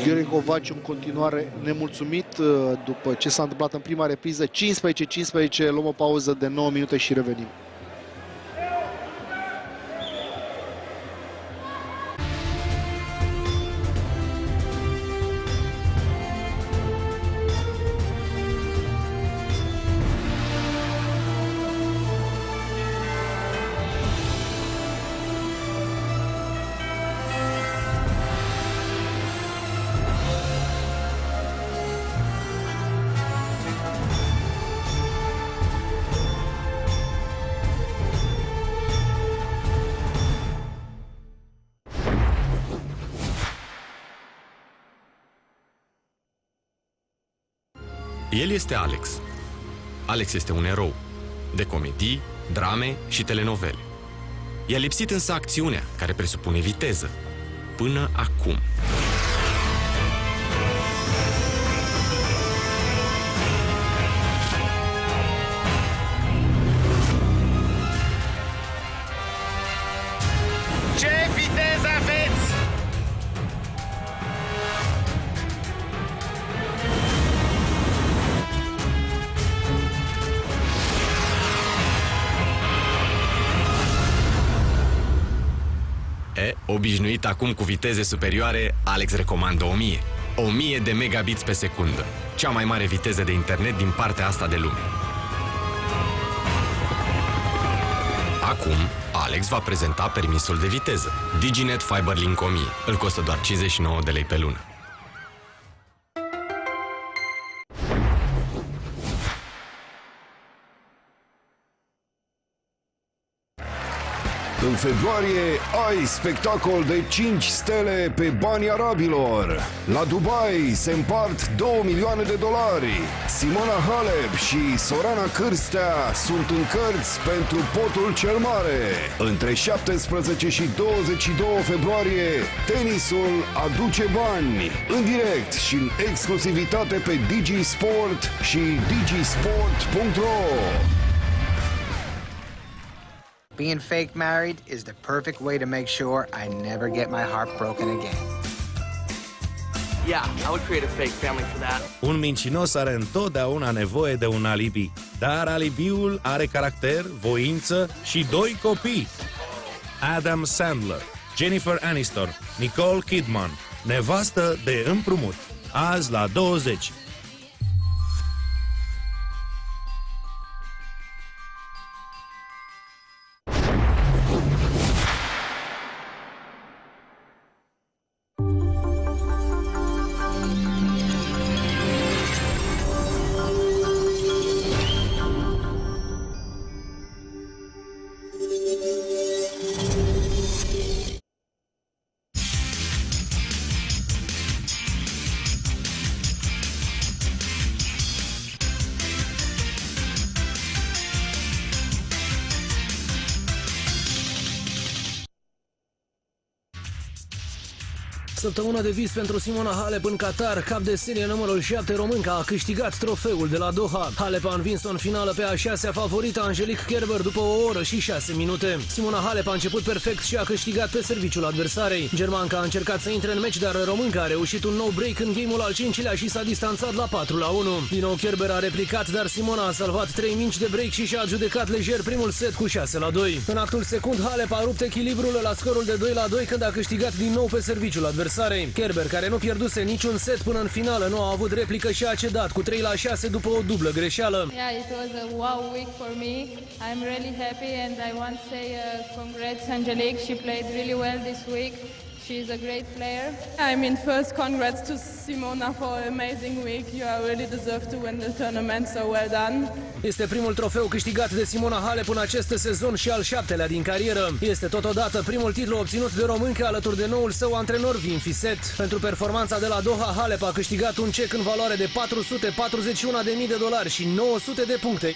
Speaker 1: Gheorghe Covaci în continuare nemulțumit după ce s-a întâmplat în prima repriză. 15-15, luăm o pauză de 9 minute și revenim.
Speaker 3: El este Alex. Alex este un erou de comedii, drame și telenovele. I-a lipsit însă acțiunea, care presupune viteză. până acum.
Speaker 4: Ce viteză aveți?
Speaker 3: Obișnuit acum cu viteze superioare, Alex recomandă 1000. 1000 de megabits pe secundă. Cea mai mare viteză de internet din partea asta de lume. Acum, Alex va prezenta permisul de viteză. DigiNet FiberLink 1000. Îl costă doar 59 de lei pe lună.
Speaker 5: În februarie ai spectacol de 5 stele pe banii arabilor. La Dubai se împart 2 milioane de dolari. Simona Halep și Sorana Cârstea sunt în cărți pentru potul cel mare. Între 17 și 22 februarie, tenisul aduce bani. În direct și în exclusivitate pe DigiSport și digisport.ro.
Speaker 6: Being fake married is the perfect way to make sure I never get my heart broken again.
Speaker 7: Yeah, I would create a fake family for that.
Speaker 8: Un mincinos are întotdeauna nevoie de un alibi, dar alibiul are caracter, voință și 2 copii. Adam Sandler, Jennifer Aniston, Nicole Kidman, nevastă de împrumut, azi la 20.
Speaker 9: Săptămână de vis pentru Simona Halep în Qatar. Cap de serie numărul 7, românca a câștigat trofeul de la Doha. Halep a învins-o în finală pe a 6-a favorită Angelique Kerber după o oră și 6 minute. Simona Halep a început perfect și a câștigat pe serviciul adversarei. Germanca a încercat să intre în meci, dar românca a reușit un nou break în game-ul al 5-lea și s-a distanțat la 4-1. Din nou Kerber a replicat, dar Simona a salvat 3 minci de break și și-a adjudecat lejer primul set cu 6-2. În actul secund, Halep a rupt echilibrul la scorul de 2-2 când a câștigat din nou pe serviciul adversarei. Kerber, care nu pierduse niciun set până în finală, nu a avut replică și a cedat cu 3-6 după o dublă greșeală.
Speaker 10: Yeah, it was a wow week for me. I'm really happy and I want to say congrats Angelique. She played really well this week. She's a great player.
Speaker 11: I mean, first congrats to Simona for an amazing week. You really deserve to win the tournament, so well done.
Speaker 9: Este primul trofeu câștigat de Simona Halep în acest sezon și al 7-lea din carieră. Este totodată primul titlu obținut de româncă alături de noul său antrenor Vin Fiset. Pentru performanța de la Doha, Halep a câștigat un cec în valoare de $441.000 și 900 de puncte.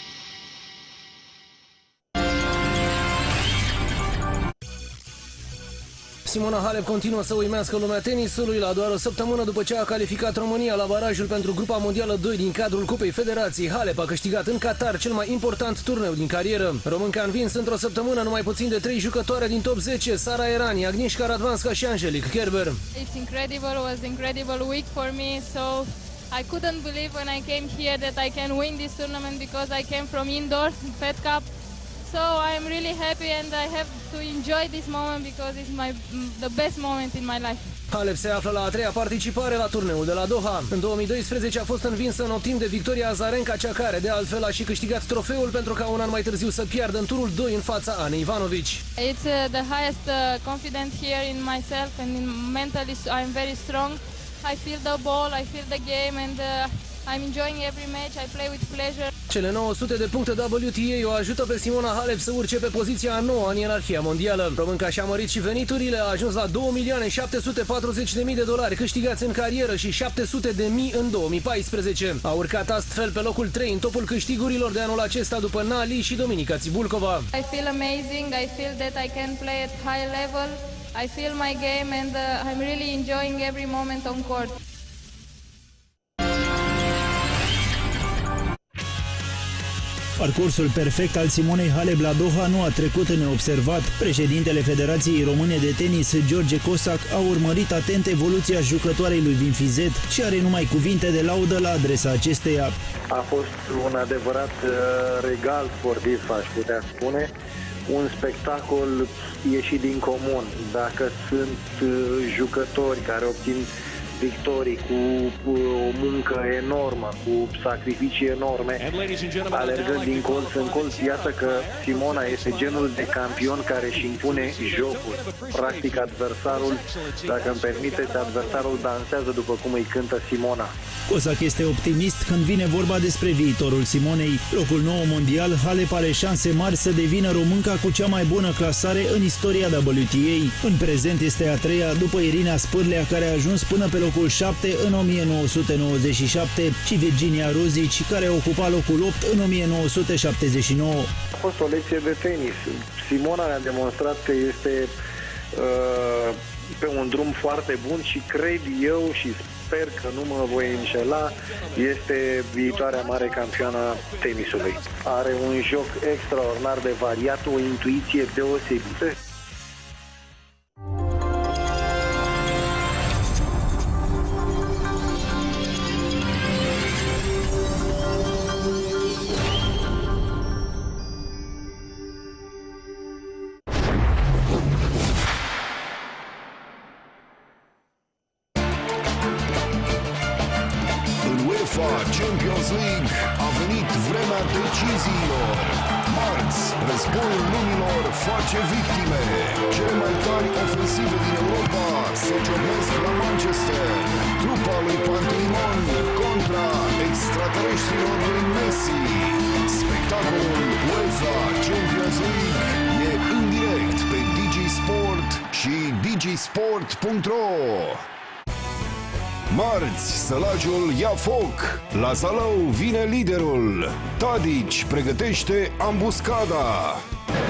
Speaker 9: Simona Halep continuă să uimească lumea tenisului la doar o săptămână după ce a calificat România la barajul pentru Grupa Mondială 2 din cadrul Cupei Federației. Halep a câștigat în Qatar cel mai important turneu din carieră. Românca a învins într-o săptămână numai puțin de 3 jucătoare din top 10, Sara Errani, Agnieszka Radwanska și Angelique Kerber.
Speaker 10: It's incredible, was incredible week for me, so I couldn't believe when I came here that I can win this tournament because I came from indoor, Fed Cup. So I am really happy and I have to enjoy this moment because it's the best moment in my life.
Speaker 9: Halep se află la a 3-a participare la turneul de la Doha. În 2012 a fost învinsă în optim de Victoria Azarenka, cea care de altfel a și câștigat trofeul pentru ca un an mai târziu să piardă în turul 2 în fața Anei Ivanovic.
Speaker 10: It's the highest confidence here in myself and mentally I'm very strong. I feel the ball, I feel the game and I'm enjoying every match, I play with pleasure.
Speaker 9: Cele 900 de puncte WTA o ajută pe Simona Halep să urce pe poziția a 9-a în ierarhia mondială. Românca și-a mărit și veniturile, a ajuns la $2.740.000 câștigați în carieră și 700.000 în 2014. A urcat astfel pe locul 3 în topul câștigurilor de anul acesta după Nali și Dominica Țibulcova.
Speaker 10: I feel amazing, I feel that I can play at high level. I feel my game and I'm really enjoying every moment on court.
Speaker 12: Parcursul perfect al Simonei Halep la Doha nu a trecut neobservat. Președintele Federației Române de Tenis, George Cosac, a urmărit atent evoluția jucătoarei lui Vinfizet și are numai cuvinte de laudă la adresa acesteia.
Speaker 13: A fost un adevărat regal sportiv, aș putea spune. Un spectacol ieșit din comun. Dacă sunt jucători care obțin victorii cu o muncă enormă, cu sacrificii enorme, alergând din colț în colț, iată că Simona este genul de campion care își impune jocul. Practic adversarul, dacă îmi permiteți, adversarul dansează după cum îi cântă Simona.
Speaker 12: Cosac este optimist când vine vorba despre viitorul Simonei. Locul 9 mondial, Halep are șanse mari să devină românca cu cea mai bună clasare în istoria WTA. În prezent este a treia după Irina Spârlea, care a ajuns până pe locul 7 în 1997 și Virginia Ruzici, care a ocupat locul 8 în 1979.
Speaker 13: A fost o lecție de tenis. Simona ne-a demonstrat că este pe un drum foarte bun și cred eu și sper că nu mă voi înșela, este viitoarea mare campioană tenisului. Are un joc extraordinar de variat, o intuiție deosebită.
Speaker 5: Champions League a venit vremea deciziilor. Marți, războiul lumilor face victime. Cele mai tari ofensive din Europa se ciocnesc la Manchester. Trupa lui Pantelimon contra extraterestrilor lui Messi. Spectacolul UEFA Champions League e în direct pe DigiSport și digisport.ro. Marți, sălagiul ia foc. La Zalău vine liderul. Tadic pregătește ambuscada.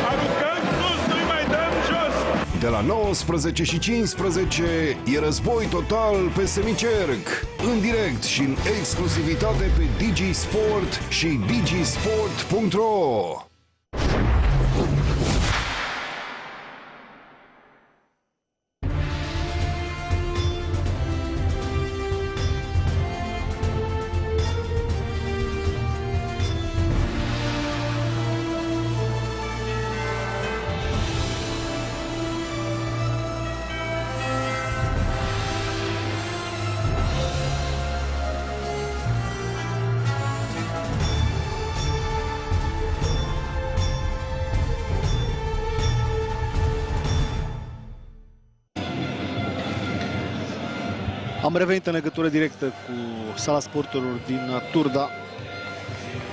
Speaker 2: Aruncăm sus, nu-i mai dăm jos.
Speaker 5: De la 19:15 e război total pe semicerc. În direct și în exclusivitate pe DigiSport și digisport.ro.
Speaker 1: Am revenit în legătură directă cu sala sporturilor din Turda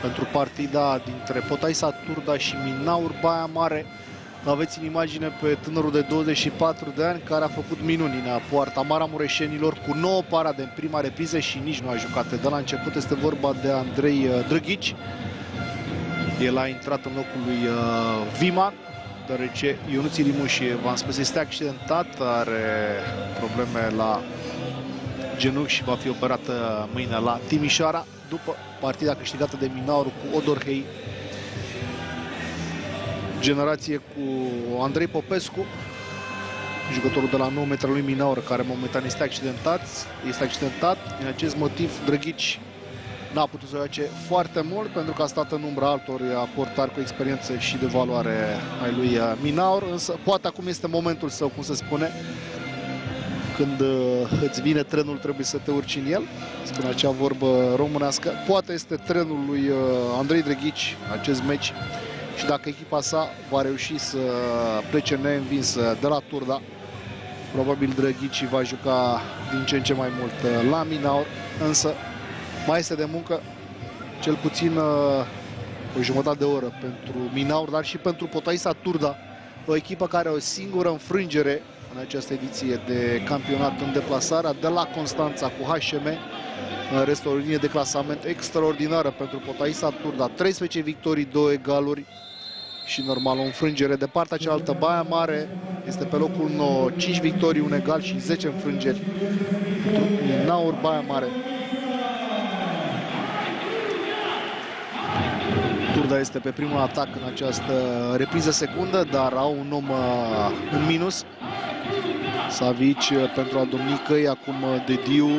Speaker 1: pentru partida dintre Potaisa Turda și Minaur Baia Mare. Aveți în imagine pe tânărul de 24 de ani care a făcut minuni în poarta Maramureșenilor cu 9 parade în prima repriză și nici nu a jucat de la început. Este vorba de Andrei Drăghici. El a intrat în locul lui Viman, deoarece Ionuț Ilimuș, v-am spus, este accidentat, are probleme la genunchi și va fi operată mâine la Timișoara, după partida câștigată de Minaur cu Odorhei. Generație cu Andrei Popescu, jucătorul de la 9 metri lui Minaur, care momentan este accidentat. Din acest motiv, Drăghici n-a putut să joace foarte mult, pentru că a stat în umbra altor portari cu experiență și de valoare ai lui Minaur, însă poate acum este momentul său, cum se spune. Când îți vine trenul, trebuie să te urci în el, spune acea vorbă românească. Poate este trenul lui Andrei Drăghici acest meci și dacă echipa sa va reuși să plece neînvinsă de la Turda, probabil Drăghici va juca din ce în ce mai mult la Minaur, însă mai este de muncă, cel puțin o jumătate de oră pentru Minaur, dar și pentru Potaisa Turda, o echipă care are o singură înfrângere în această ediție de campionat în deplasarea de la Constanța cu HM. În restul o linie de clasament extraordinară pentru Potaisa Turda. 13 victorii, 2 egaluri. și normal o înfrângere de partea cealaltă. Baia Mare este pe locul 9, 5 victorii, un egal și 10 înfrângeri. Minaur Baia Mare. Turda este pe primul atac în această repriză secundă, dar au un om în minus. Savici pentru a domni căi, acum Dediu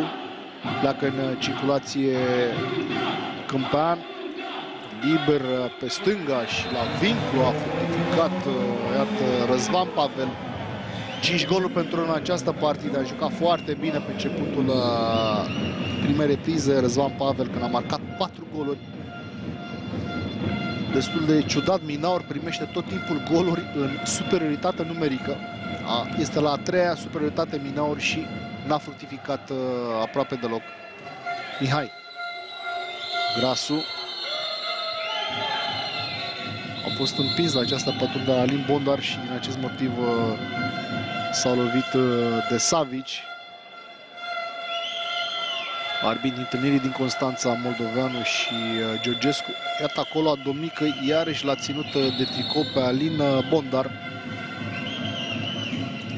Speaker 1: pleacă în circulație Câmpean. Liber pe stânga și la vincul a fortificat, iată, Răzvan Pavel. 5 goluri pentru în această partidă, a jucat foarte bine pe începutul primei reprize Răzvan Pavel, când a marcat 4 goluri. Destul de ciudat, Minaur primește tot timpul goluri în superioritate numerică. Este la a treia superioritate Minaur și n-a fructificat aproape deloc. Mihai Grasu a fost împins la această pătrundă de Alin Bondar și din acest motiv s-a lovit de Savici. Arbitrii întâlnirii din Constanța, Moldoveanu și Georgescu. Iată, acolo a domnit că iarăși l-a ținut de tricou pe Alin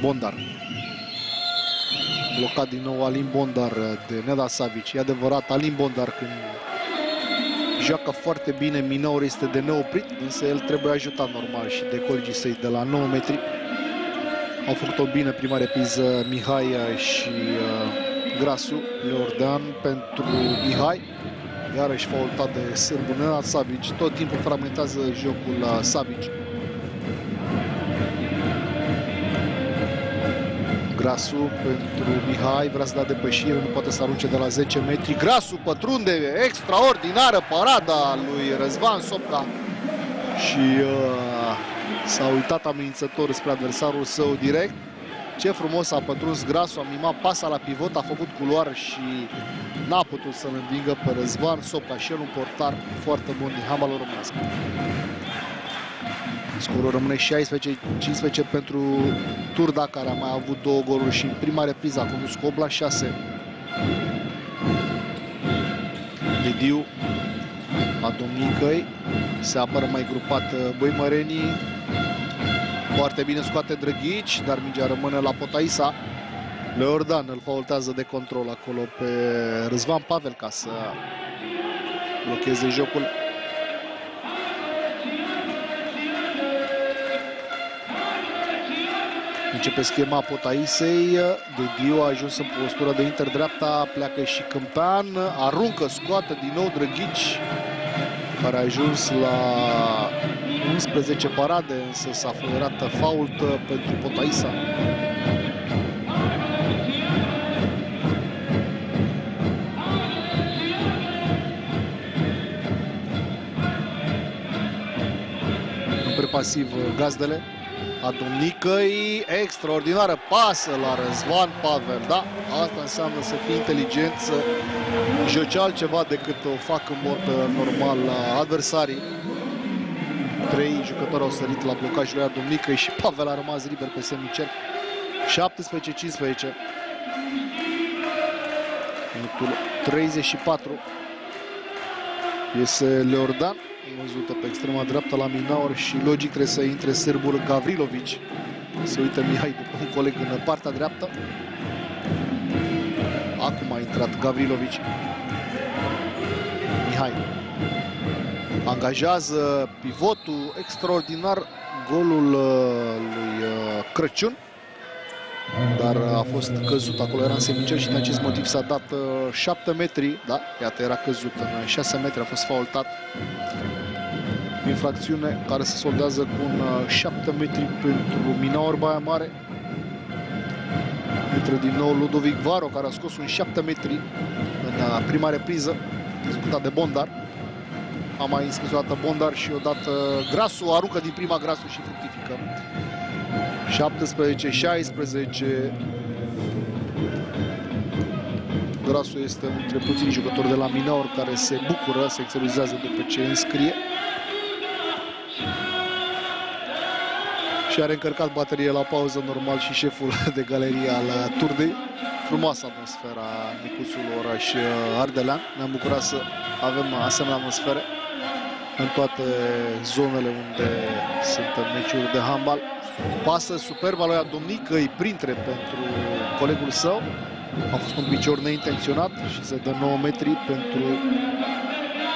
Speaker 1: Bondar. Blocat din nou Alin Bondar de Neda Savici. E adevărat, Alin Bondar când joacă foarte bine, Minaur este de neoprit, însă el trebuie ajutat normal și de colegii săi de la 9 metri. Au făcut-o bine prima repriză Mihai și Grasu. Leordean pentru Mihai, iarăși faultat de sârbul Neda Savici. Tot timpul fragmentează jocul la Savici. Grasu pentru Mihai, vrea să dea depășire, nu poate să arunce de la 10 metri. Grasu pătrunde, extraordinară parada lui Răzvan Sopca și s-a uitat amenințător spre adversarul său direct. Ce frumos a pătruns Grasu, a mimat pasa la pivot, a făcut culoare și n-a putut să-l învingă pe Răzvan Sopca și el un portar foarte bun din handbalul românesc. Scorul rămâne 16-15 pentru Turda, care a mai avut 2 goluri și în prima repriză a condus cu 8-6. Dediu a domnit căi, se apără mai grupat băimărenii. Foarte bine scoate Drăghici, dar mingea rămâne la Potaisa. Leordan îl faultează de control acolo pe Răzvan Pavel ca să blocheze jocul. Începe schema Potaisei. Dediu a ajuns în postura de interdreapta, pleacă și Câmpean, aruncă, scoate din nou Drăghici, care a ajuns la 11 parade, însă s-a făurat fault pentru Potaisa. În pasiv gazdele. A domnit căi, extraordinară pasă la Răzvan Pavel, da? Asta înseamnă să fii inteligent, să joci altceva decât o fac în mod normal adversarii. 3 jucători au sărit la blocajul lui, a domnit căi și Pavel a rămas liber pe semicerc. 17-15. Minutul 34. Iese Leordan, văzută pe extrema dreaptă la Minaur și logic trebuie să intre sârbul Gavrilovici. Se uită Mihai după un coleg în partea dreaptă. Acum a intrat Gavrilovici. Mihai angajează pivotul extraordinar, golul lui Crăciun, dar a fost căzut acolo, era în semicer și din acest motiv s-a dat 7 metri, da, iată, era căzut în 6 metri, a fost faultat. Infracțiune care se soldează cu un 7 metri pentru Minaur Baia Mare. Intră din nou Ludovic Varo, care a scos un 7 metri în prima repriză, executat de Bondar. A mai înscris o dată Bondar și odată Grasu, aruncă din prima Grasu și fructifică. 17-16. Grasu este unul dintre puțini jucători de la Minaur care se bucură, se exteriorizează după ce înscrie. Și a reîncărcat baterie la pauză, normal, și șeful de galerie al Turdei. Frumoasă atmosfera în micuțul oraș Ardelean. Ne-am bucurat să avem asemenea atmosfere. în toate zonele unde sunt meciuri de handbal. Pasă superbă lui Adomnică, îi printre pentru colegul său. A fost un picior neintenționat și se dă 9 metri pentru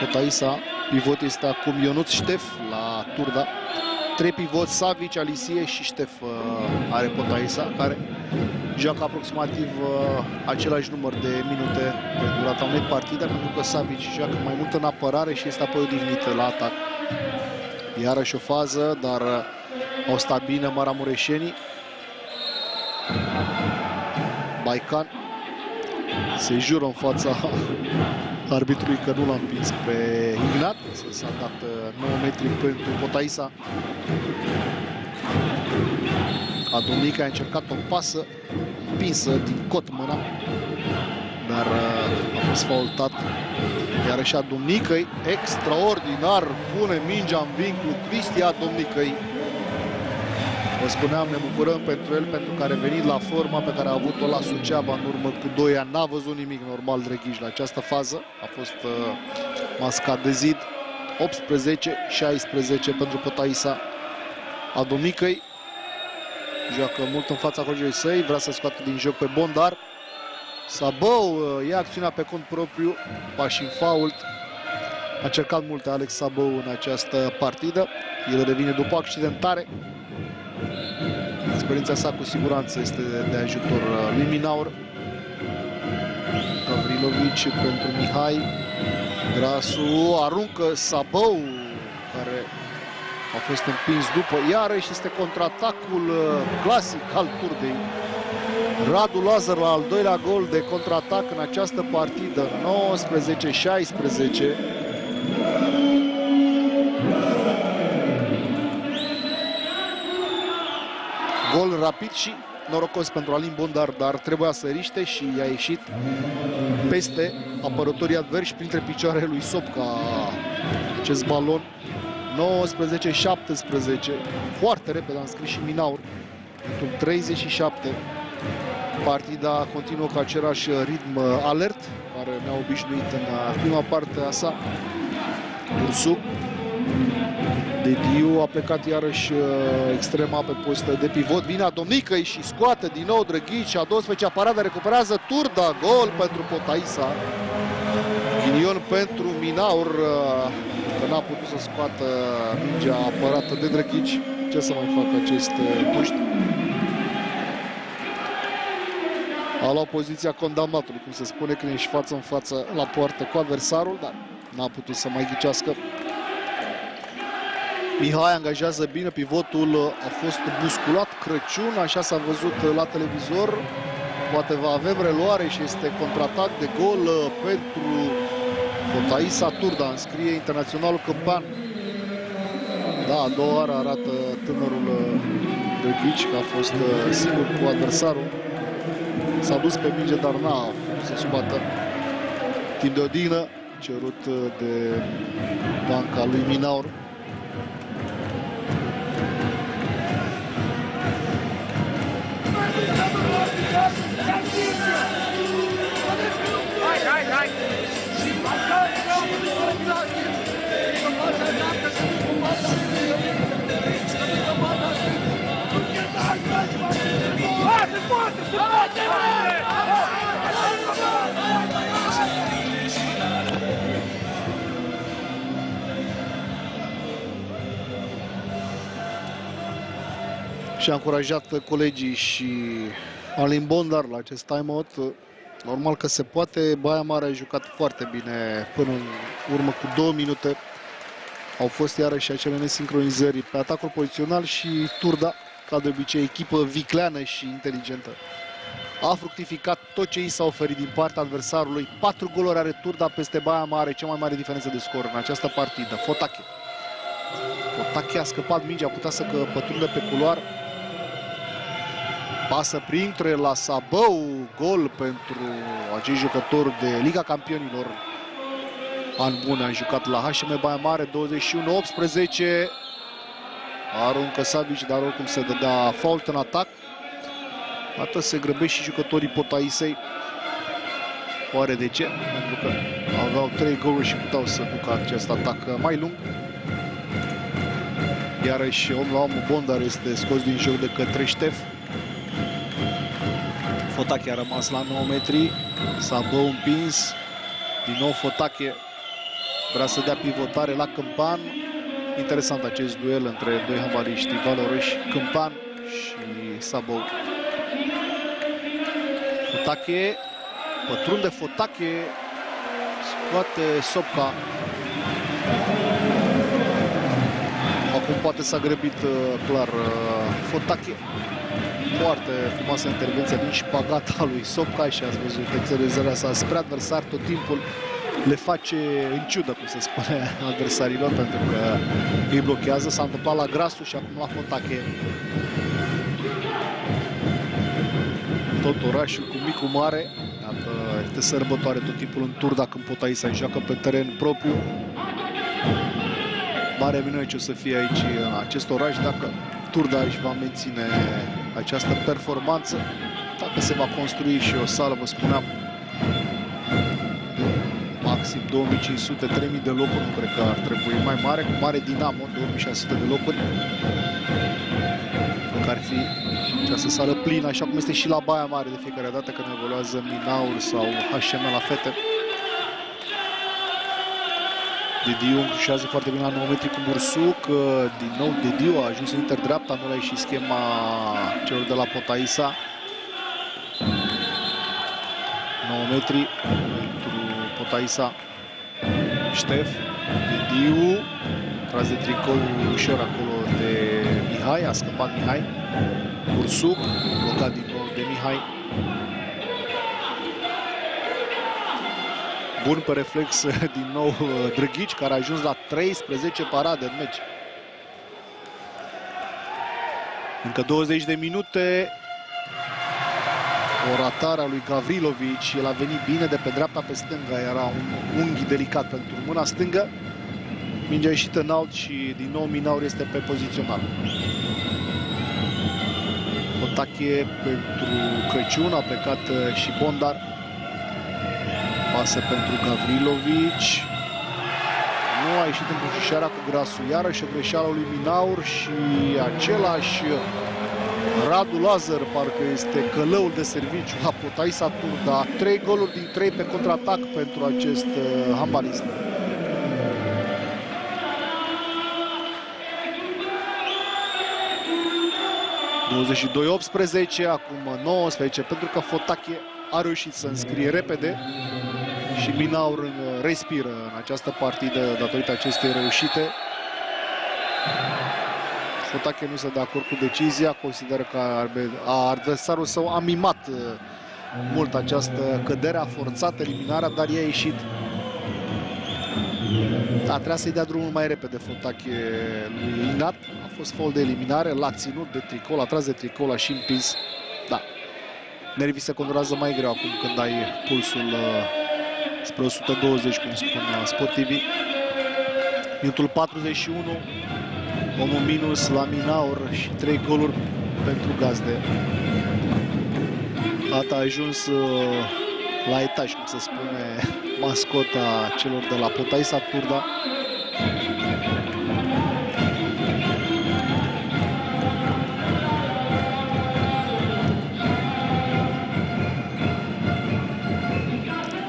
Speaker 1: Potaisa. Pivot este acum Ionuț Ștef la Turda. 3 pivoți, Savici, Alisie și Ștef are Potaisa, care joacă aproximativ același număr de minute pe durata unei partide, pentru că Savici joacă mai mult în apărare și este apoi odihnit la atac. Iarăși o fază, dar au stat bine maramureșenii. Baican se jură în fața arbitrului că nu l-a împins pe Ignat. S-a dat 9 metri pentru Potaisa. Adomnică a încercat o pasă împinsă din cot mâna, dar a fost faultat. Iarăși Adomnică, extraordinar, pune mingea în vincul Cristi Adomnică. Vă spuneam, ne bucurăm pentru el, pentru că a revenit la forma pe care a avut-o la Suceava în urmă cu 2 ani. N-a văzut nimic normal Drăghiș la această fază. A fost mascat de zid. 18-16 pentru Potaisa. Adomnică joacă mult în fața colegii săi, vrea să scoată din joc pe Bondar. Sabău ia acțiunea pe cont propriu, pași în fault. A încercat multe Alex Sabău în această partidă. El revine după accidentare. Experiența sa cu siguranță este de ajutor lui Minaur. Gavrilovici pentru Mihai. Grasu aruncă Sabău, care a fost împins după. Iarăși este contraatacul clasic al Turdei. Radu Lazar la al doilea gol de contraatac în această partidă. 19-16. Gol rapid și norocos pentru Alin Bondar, dar trebuia să riște și i-a ieșit peste apărătorii adversi printre picioarele lui Sopca acest balon. 19-17. Foarte repede a înscris și Minaur. În 37. Partida continuă cu același ritm alert care ne-a obișnuit în prima parte a sa. Ursu. Dediu a plecat iarăși extrema pe post de pivot. Vine Adomnică și scoate din nou Drăghici. A 12-a parada, recuperează Turda. Gol pentru Potaisa. Ghinion pentru Minaur, că n-a putut să scoată mingea apărată de Drăghici. Ce să mai facă acest puști? A luat poziția condamnatului, cum se spune, când ești față în față la poartă cu adversarul, dar n-a putut să mai ghicească. Mihai angajează bine, pivotul a fost musculat. Crăciun, așa s-a văzut la televizor. Poate va avem reluare și este contraatac de gol pentru Potaisa. Turda înscrie internaționalul câmpan. Da, a doua oară arată tânărul Drăghici că a fost singur cu adversarul. S-a dus pe minge, dar n-a putut să scoată. Timp de odihnă cerut de banca lui Minaur. Și-a încurajat colegii și Alin Bondar la acest time-out. Normal că se poate. Baia Mare a jucat foarte bine până în urmă cu 2 minute. Au fost iarăși acele nesincronizări pe atacul pozițional și Turda, ca de obicei, echipă vicleană și inteligentă, a fructificat tot ce i s-a oferit din partea adversarului. 4 goluri are Turda peste Baia Mare, cea mai mare diferență de scor în această partidă. Fotache a scăpat mingea, putea să pătrundă pe culoar. Pasă printre la Sabău, gol pentru acei jucători de Liga Campionilor. An bun a jucat la HM Baia Mare. 21-18. Aruncă Savici, dar oricum se dădea fault în atac. Atât se grăbește și jucătorii Potaisei. Oare de ce? Pentru că aveau 3 goluri și puteau să ducă acest atac mai lung. Iarăși om la om, Bondar este scos din joc de către Ștef. Fotache a rămas la 9 metri. Sabă împins. Din nou Fotache vrea să dea pivotare la Câmpan. Interesant acest duel între doi handbaliști valoroși, Câmpan și Sabău. Fotache, pătrunde Fotache, scoate Sopca. Acum poate s-a grăbit clar Fotache. Foarte frumoasă intervenție din șpagata lui Sopca și ați văzut exerzarea sa spre adversar tot timpul. Le face în ciudă, cum se spune, adversarilor, pentru că îi blochează. S-a întâmplat la Grasu și acum la Fotache. Tot orașul cu micul mare. Iată, este sărbătoare tot timpul în Turda când Potaisa îi joacă pe teren propriu. Mare minune ce o să fie aici în acest oraș dacă Turda își va menține această performanță. Dacă se va construi și o sală, vă spuneam, maxim 2500-3000 de locuri, nu cred că ar trebui mai mare, cu mare Dinamo, 2600 de locuri. Că ar fi această sală plină, așa cum este și la Baia Mare de fiecare dată când evoluează Minaur sau HM la fete. Dediu încrușează foarte bine la 9 metri cu Bursuc. Din nou Dediu a ajuns în interdreapta, nu a ieșit schema celor de la Potaisa. 9 metri pentru Potaisa. Ștef, Dediu, tras de tricou ușor acolo de Mihai, a scăpat Mihai. Bursuc, blocat din nou de Mihai. Bun pe reflex din nou Drăghici, care a ajuns la 13 parade în meci. Încă 20 de minute. O ratare a lui Gavrilovici. El a venit bine de pe dreapta pe stânga. Era un unghi delicat pentru mâna stângă. Mingea a ieșit înalt și din nou Minaur este pe pozițional. Fotache pentru Crăciun. A plecat și Bondar. Pasă pentru Gavrilovici. Nu a ieșit în încrucișarea cu Grasu. Iarăși o greșeală lui Minaur și același Radu Lazar, parcă este călăul de serviciu la Potaisa Turda. 3 goluri din 3 pe contraatac pentru acest handbalist. (22-18), acum 19, pentru că Fotache a reușit să înscrie repede și Minaur respiră în această partidă datorită acestei reușite. Fotache nu se dă acord cu decizia, consideră că adversarul său a mimat mult această cădere, a forțat eliminarea, dar i-a ieșit. Da, trebuia să-i dea drumul mai repede Fotache lui Inat. A fost foul de eliminare, l-a ținut de tricou, l-a tras de tricou, l-a și împins. Da, nervii se controlează mai greu acum când ai pulsul spre 120, cum spun sportivii. Minutul 41, omul minus la Minaur și 3 goluri pentru gazde. Data a ajuns la etaj, cum se spune, mascota celor de la Potaisa Turda.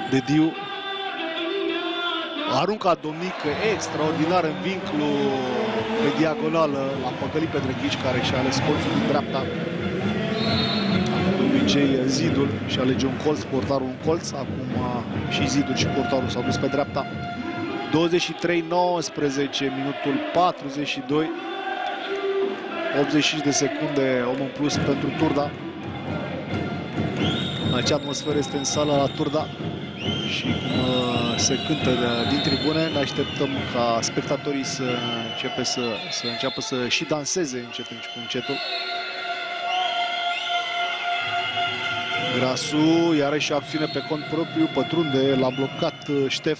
Speaker 1: Dediu aruncă a Domnică extraordinar în vinclu pe diagonală, l-a păcălit pe Drăghici, care și-a ales colțul din dreapta. De obicei Zidul și alege un colț, portarul un colț, acum și Zidul și portarul s-au dus pe dreapta. 23-19, minutul 42, 85 de secunde, om în plus pentru Turda. Acea atmosferă este în sală la Turda și cum se cântă din tribune, ne așteptăm ca spectatorii să înceapă să și danseze încet cu încetul. Grasu, iarăși o acțiune pe cont propriu, pătrunde, l-a blocat Ștef.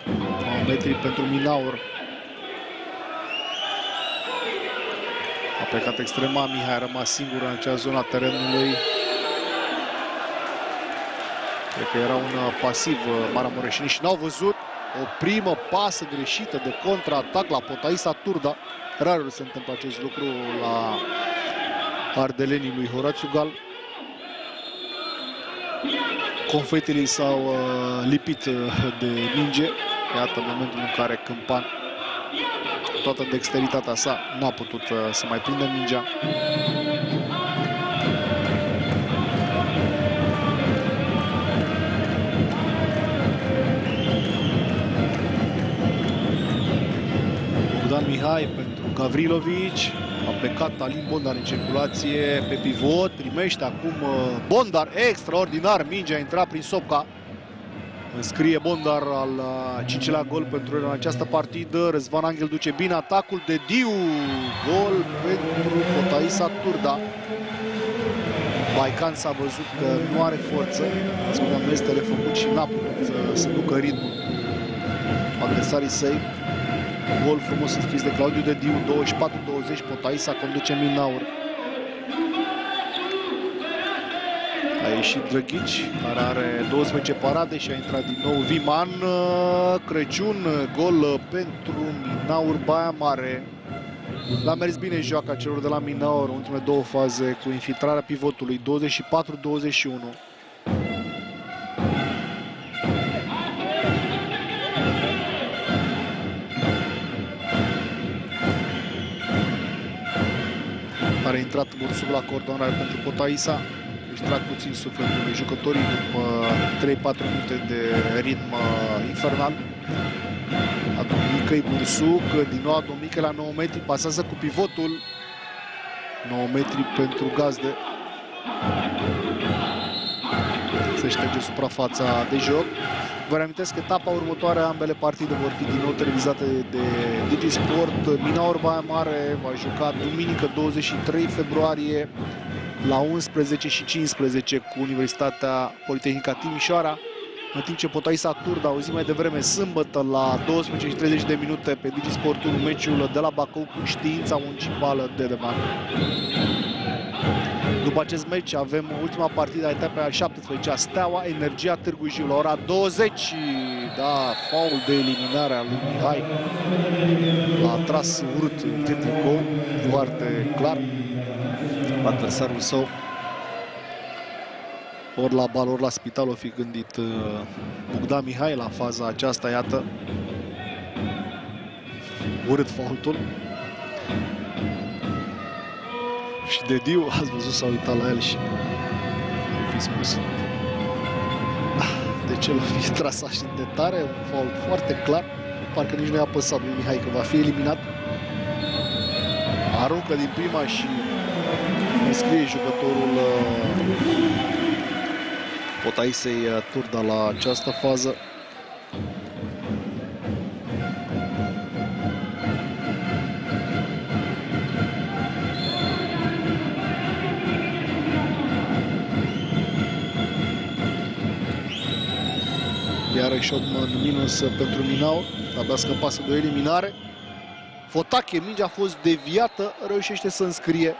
Speaker 1: 9 metri pentru Minaur. A plecat extrema, Mihai a rămas singur în acea zonă a terenului. Cred că era un pasiv maramureșenii și n-au văzut. O primă pasă greșită de contraatac la Potaisa Turda. Rar se întâmplă acest lucru la ardelenii lui Horațiu Gal. Confetele s-au lipit de minge. Iată momentul în care Câmpan, toată dexteritatea sa, n-a putut să mai prindă mingea. Bogdan Mihai pentru Gavrilovici. A plecat Alin Bondar în circulație pe pivot. Primește acum Bondar. Extraordinar. Mingea a intrat prin Sopca. Înscrie Bondar al 5-lea gol pentru el în această partidă. Răzvan Angel duce bine atacul de Diu. Gol pentru Potaisa Turda. Baican s-a văzut că nu are forță. Spuneam, nu este refăcut și n-a putut să ducă ritmul cu adversarii săi. Gol frumos înscris de Claudiu de Diu. 24-20. Potaisa conduce Minaur. A ieșit Drăghici, care are 12 parade și a intrat din nou Viman. Crăciun, gol pentru Minaur Baia Mare. L-a mers bine joaca celor de la Minaur în ultimele două faze cu infiltrarea pivotului. 24-21. Are intrat Bursuc la coordonare pentru Potaisa. Își trag puțin sufletul jucătorii după 3-4 minute de ritm infernal. A domnit Micăi Bursuc, din nou a domnit la 9 metri, pasează cu pivotul. 9 metri pentru gazde. Se șterge suprafața de joc. Vă reamintesc că etapa următoare, ambele partide vor fi din nou televizate de DigiSport. Minaur Baia Mare va juca duminică 23 februarie la 11:15 cu Universitatea Politehnica Timișoara, în timp ce Potaisa Turda, o zi mai devreme, sâmbătă la 12:30 de minute pe DigiSport 1, meciul de la Bacău cu Știința Municipală Dedeman. După acest meci avem ultima partidă a etapei a 17-a, Steaua Energia Târgu Jiu, la ora 20. Da, faul de eliminare a lui Mihai. A tras urât în tricou, foarte clar, adversarul său. Ori la bal, ori la spital o fi gândit Bogdan Mihai la faza aceasta, iată. Urât faultul. Și de Diu, ați văzut, s-a uitat la el și nu fi spus de ce l-a fi tras așa de tare. Un fault foarte clar. Parcă nici nu i-a păsat lui Mihai că va fi eliminat. Aruncă din prima și înscrie jucătorul Potaisei Turda la această fază. Iarăși 8 în minus pentru Minaur. Abia scăpase de o eliminare. Fotache, mingea a fost deviată, reușește să înscrie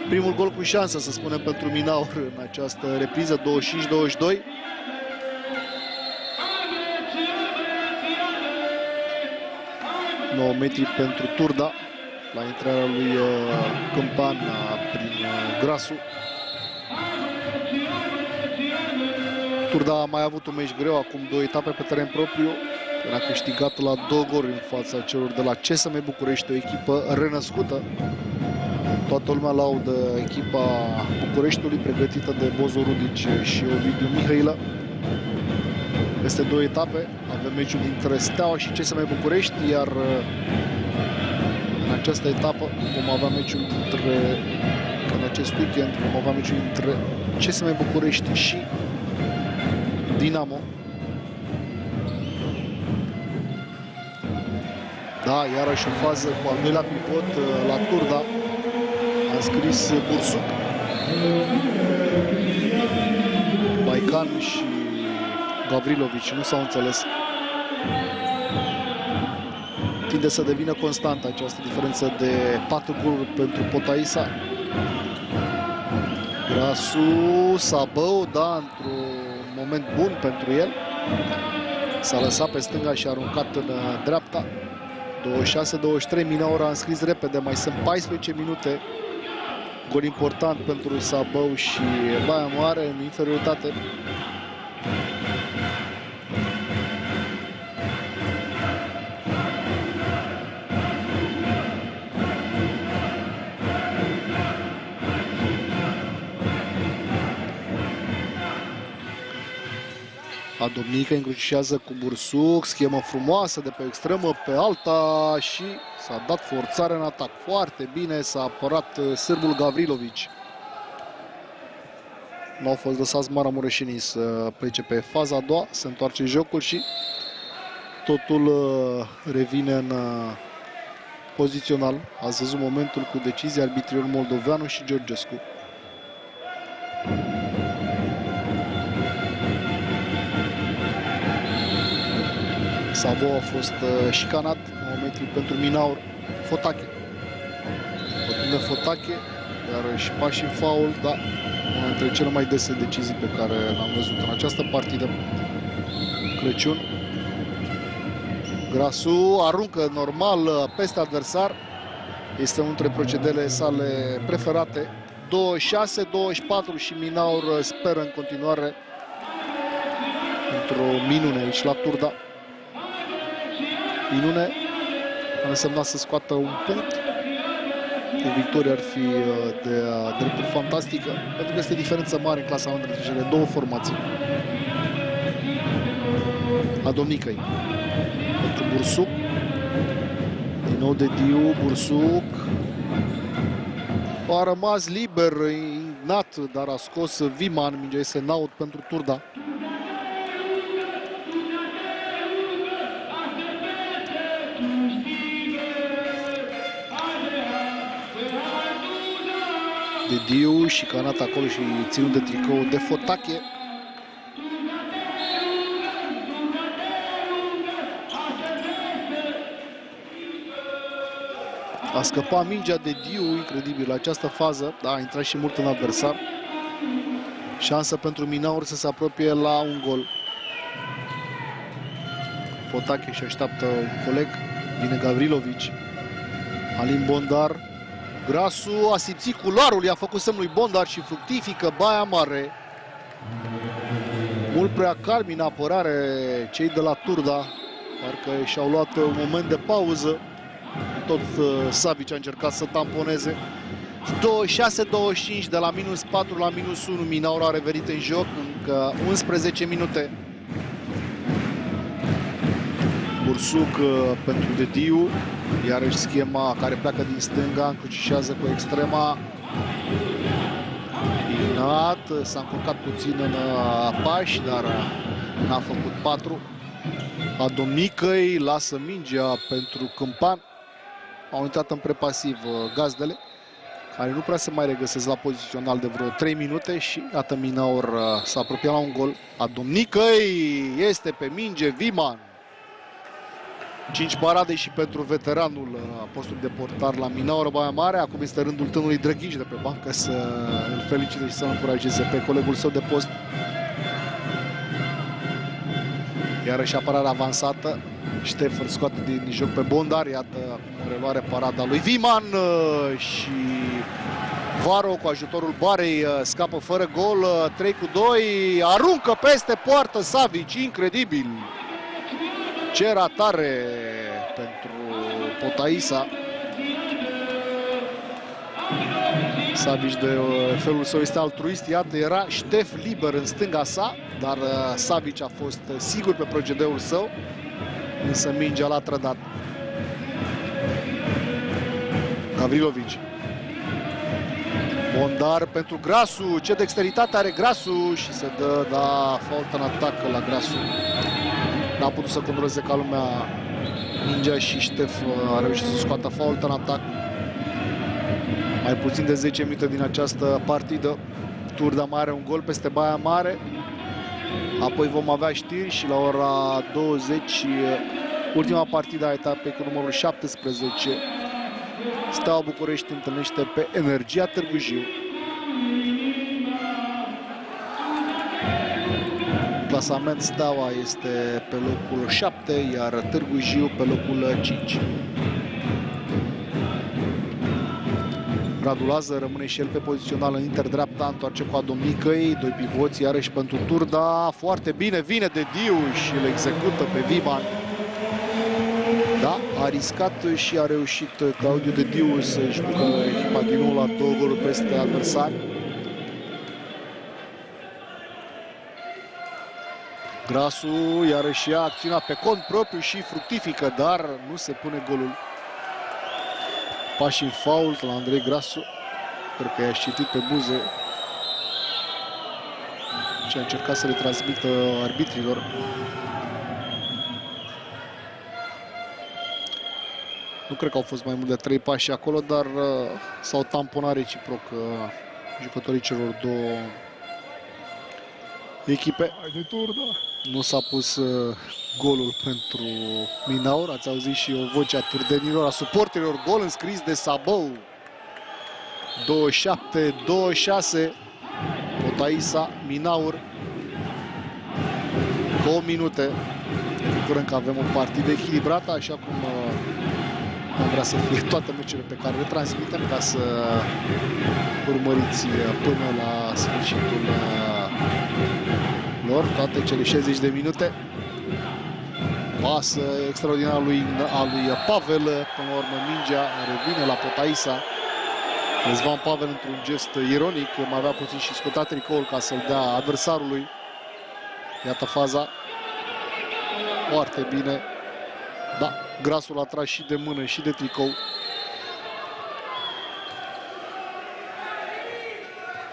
Speaker 1: primul gol cu șansă, să spunem, pentru Minaur în această repriză. 25-22. Nouă metri pentru Turda la intrarea lui Câmpan prin Grasu. Turda a mai avut un meci greu, acum 2 etape pe teren propriu. A câștigat la 2 goluri în fața celor de la CSM București, o echipă renăscută. Toată lumea laudă echipa Bucureștiului, pregătită de Bozo Rudici și Ovidiu Mihailă. Peste 2 etape avem meciul dintre Steaua și CSM București, iar în această etapă vom avea meciul dintre, în acest weekend vom avea meciul dintre CSM București și Dinamo. Da, iarăși o fază cu al doilea pivot la Turda. A scris Bursuc. Baican și Gavrilovici nu s-au înțeles. Tinde să devină constantă această diferență de 4 goluri pentru Potaisa. Grasu, Sabău, da, într-un moment bun pentru el. S-a lăsat pe stânga și a aruncat în dreapta. 26-23, Minaur a înscris repede, mai sunt 14 minute. Gol important pentru Sabău și Baia Mare în inferioritate. Domnică încrucișează cu Bursuc, schemă frumoasă de pe o extremă pe alta și s-a dat forțare în atac. Foarte bine s-a apărat sârbul Gavrilovici. Nu au fost lăsați maramureșenii să plece pe faza a doua, se întoarce jocul și totul revine în pozițional. Ați văzut momentul cu decizia arbitrilor Moldoveanu și Georgescu. Sabău a fost șicanat în momentul pentru Minaur. Fotache. Pătunde Fotache, iar și pași în faul, da, una dintre cele mai dese decizii pe care l-am văzut în această partidă. Crăciun. Grasu aruncă normal peste adversar. Este unul dintre procedele sale preferate. 26-24 și Minaur speră în continuare într-o minune aici la Turda. Minune ar însemna să scoată un punct. O victorie ar fi de dreptul fantastică, pentru că este diferență mare în clasament între cele două formații. Adomnicăi pentru Bursuc. Din nou de Diu, Bursuc. A rămas liber, ignat, dar a scos Viman. Mingea este în out pentru Turda. De Diu și canat acolo și ținut de tricou de Fotache. A scăpat mingea de Diu, incredibil, la această fază. Da, a intrat și mult în adversar. Șansă pentru Minaur să se apropie la un gol. Fotache și așteaptă un coleg. Vine Gavrilovici. Alin Bondar. Grasu a simțit culoarul, i-a făcut semnul Bondar și fructifică Baia Mare. Mult prea calmi în apărare cei de la Turda. Parcă și-au luat un moment de pauză. Tot Savic a încercat să tamponeze. 26-25 de la minus 4 la minus 1. Minaur a revenit în joc. Încă 11 minute. Bursuc pentru Dediu. Iarăși schema care pleacă din stânga. Încrucișează cu extrema. Ignat. S-a încurcat puțin în pași, dar n-a făcut 4. Adomnicăi lasă mingea pentru Câmpan. Au intrat în prepasiv gazdele, care nu prea se mai regăsesc la pozițional de vreo 3 minute și iată Minaur s-a apropiat la un gol. Adomnicăi este pe minge Viman. 5 parade și pentru veteranul postului de portar la Minaur Baia Mare. Acum este rândul tânului Drăghici de pe bancă să îl felicite și să îl încurajeze pe colegul său de post. Iarăși apărarea avansată. Ștefăr scoate din joc pe Bondar. Iată acum reluare parada lui Viman și Varo cu ajutorul Barei scapă fără gol. 3-2. Aruncă peste poartă Savic. Incredibil. Ce ratare pentru Potaisa. Savic de felul său este altruist. Iată, era Ștef liber în stânga sa, dar Savic a fost sigur pe procedeul său, însă mingea l-a trădat. Gavrilovici. Bondar pentru Grasu. Ce dexteritate are Grasu și se dă, da, fault în atac la Grasu. N-a putut să controleze ca lumea mingea și Ștef a reușit să scoată fault în atac. Mai puțin de 10 minute din această partidă. Turda mai are un gol peste Baia Mare. Apoi vom avea știri și la ora 20 ultima partidă a etapei cu numărul 17. Steaua București întâlnește pe Energia Târgu Jiu. clasament Steaua este pe locul 7, iar Târgu Jiu pe locul 5. Radu Lazar rămâne și el pe pozițional în interdreapta, întoarce cu Domnicăi, doi pivoți iarăși pentru Turda, foarte bine, vine de Diu și îl execută pe Viman. Da, a riscat și a reușit Claudiu de Diu să-și ducă echipa din nou la 2 goluri peste adversari. Grasu iarăși ia acțiunea pe cont propriu și fructifică, dar nu se pune golul. Pași în fault la Andrei Grasu. Cred că i-a citit pe buze ce a încercat să le transmită arbitrilor. Nu cred că au fost mai mult de 3 pași acolo, dar s-au tamponat reciproc jucătorii celor două echipe. Nu s-a pus golul pentru Minaur. Ați auzit și o voce a târdenilor, a suporterilor. Gol înscris de Sabău. 2-7-2-6. Potaisa, Minaur. 2 minute. Curând că avem o partidă echilibrată, așa cum am vrea să fie toate meciurile pe care le transmitem, ca să urmăriți până la sfârșitul lor, toate cele 60 de minute. Pasă extraordinar a lui Pavel, până la urmă mingea revine la Potaisa. Răzvan Pavel, într-un gest ironic, mai avea puțin și scotea tricoul ca să-l dea adversarului. Iată faza. Foarte bine. Da, Grasul a tras și de mână și de tricou.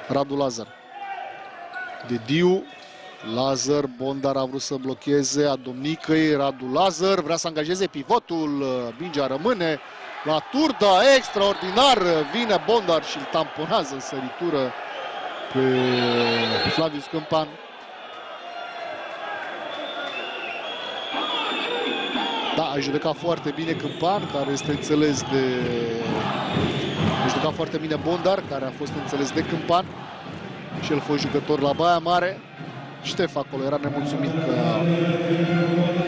Speaker 1: Radu Lazar. De Diu. Lazar, Bondar a vrut să blocheze, Domnicăi, Radu Lazar vrea să angajeze pivotul, mingea rămâne la Turda, extraordinar, vine Bondar și îl tamponează în săritură pe Flavius Câmpan. Da, a judecat foarte bine Câmpan, care este înțeles de... A judecat foarte bine Bondar, care a fost înțeles de Câmpan și el a fost jucător la Baia Mare. Ștef acolo era nemulțumit că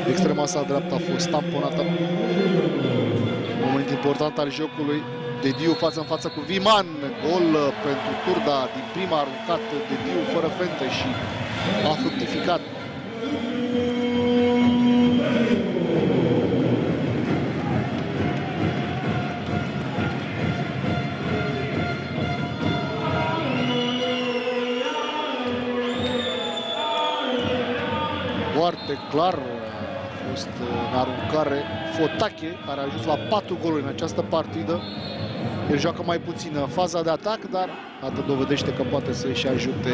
Speaker 1: extrema sa dreaptă a fost tamponată. Moment important al jocului. De Diu față în față cu Viman. Gol pentru Turda din prima aruncat de Diu fără fentă și a fructificat. Foarte clar a fost în aruncare Fotache, care a ajuns la 4 goluri în această partidă. El joacă mai puțin în faza de atac, dar atât dovedește că poate să-și ajute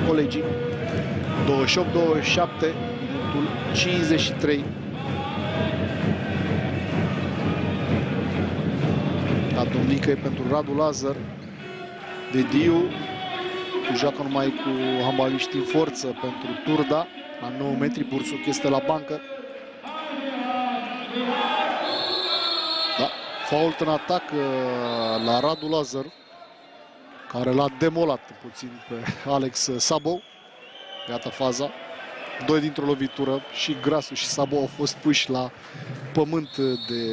Speaker 1: colegii. 28-27, minutul 53. Domnicăi pentru Radu Lazar. De Diu joacă numai cu handbaliști în forță pentru Turda. La 9 metri, Bursuc este la bancă. Da, fault în atac la Radu Lazar, care l-a demolat puțin pe Alex Sabou. Iată faza. 2 dintr-o lovitură, și Grasu și Sabou au fost puși la pământ de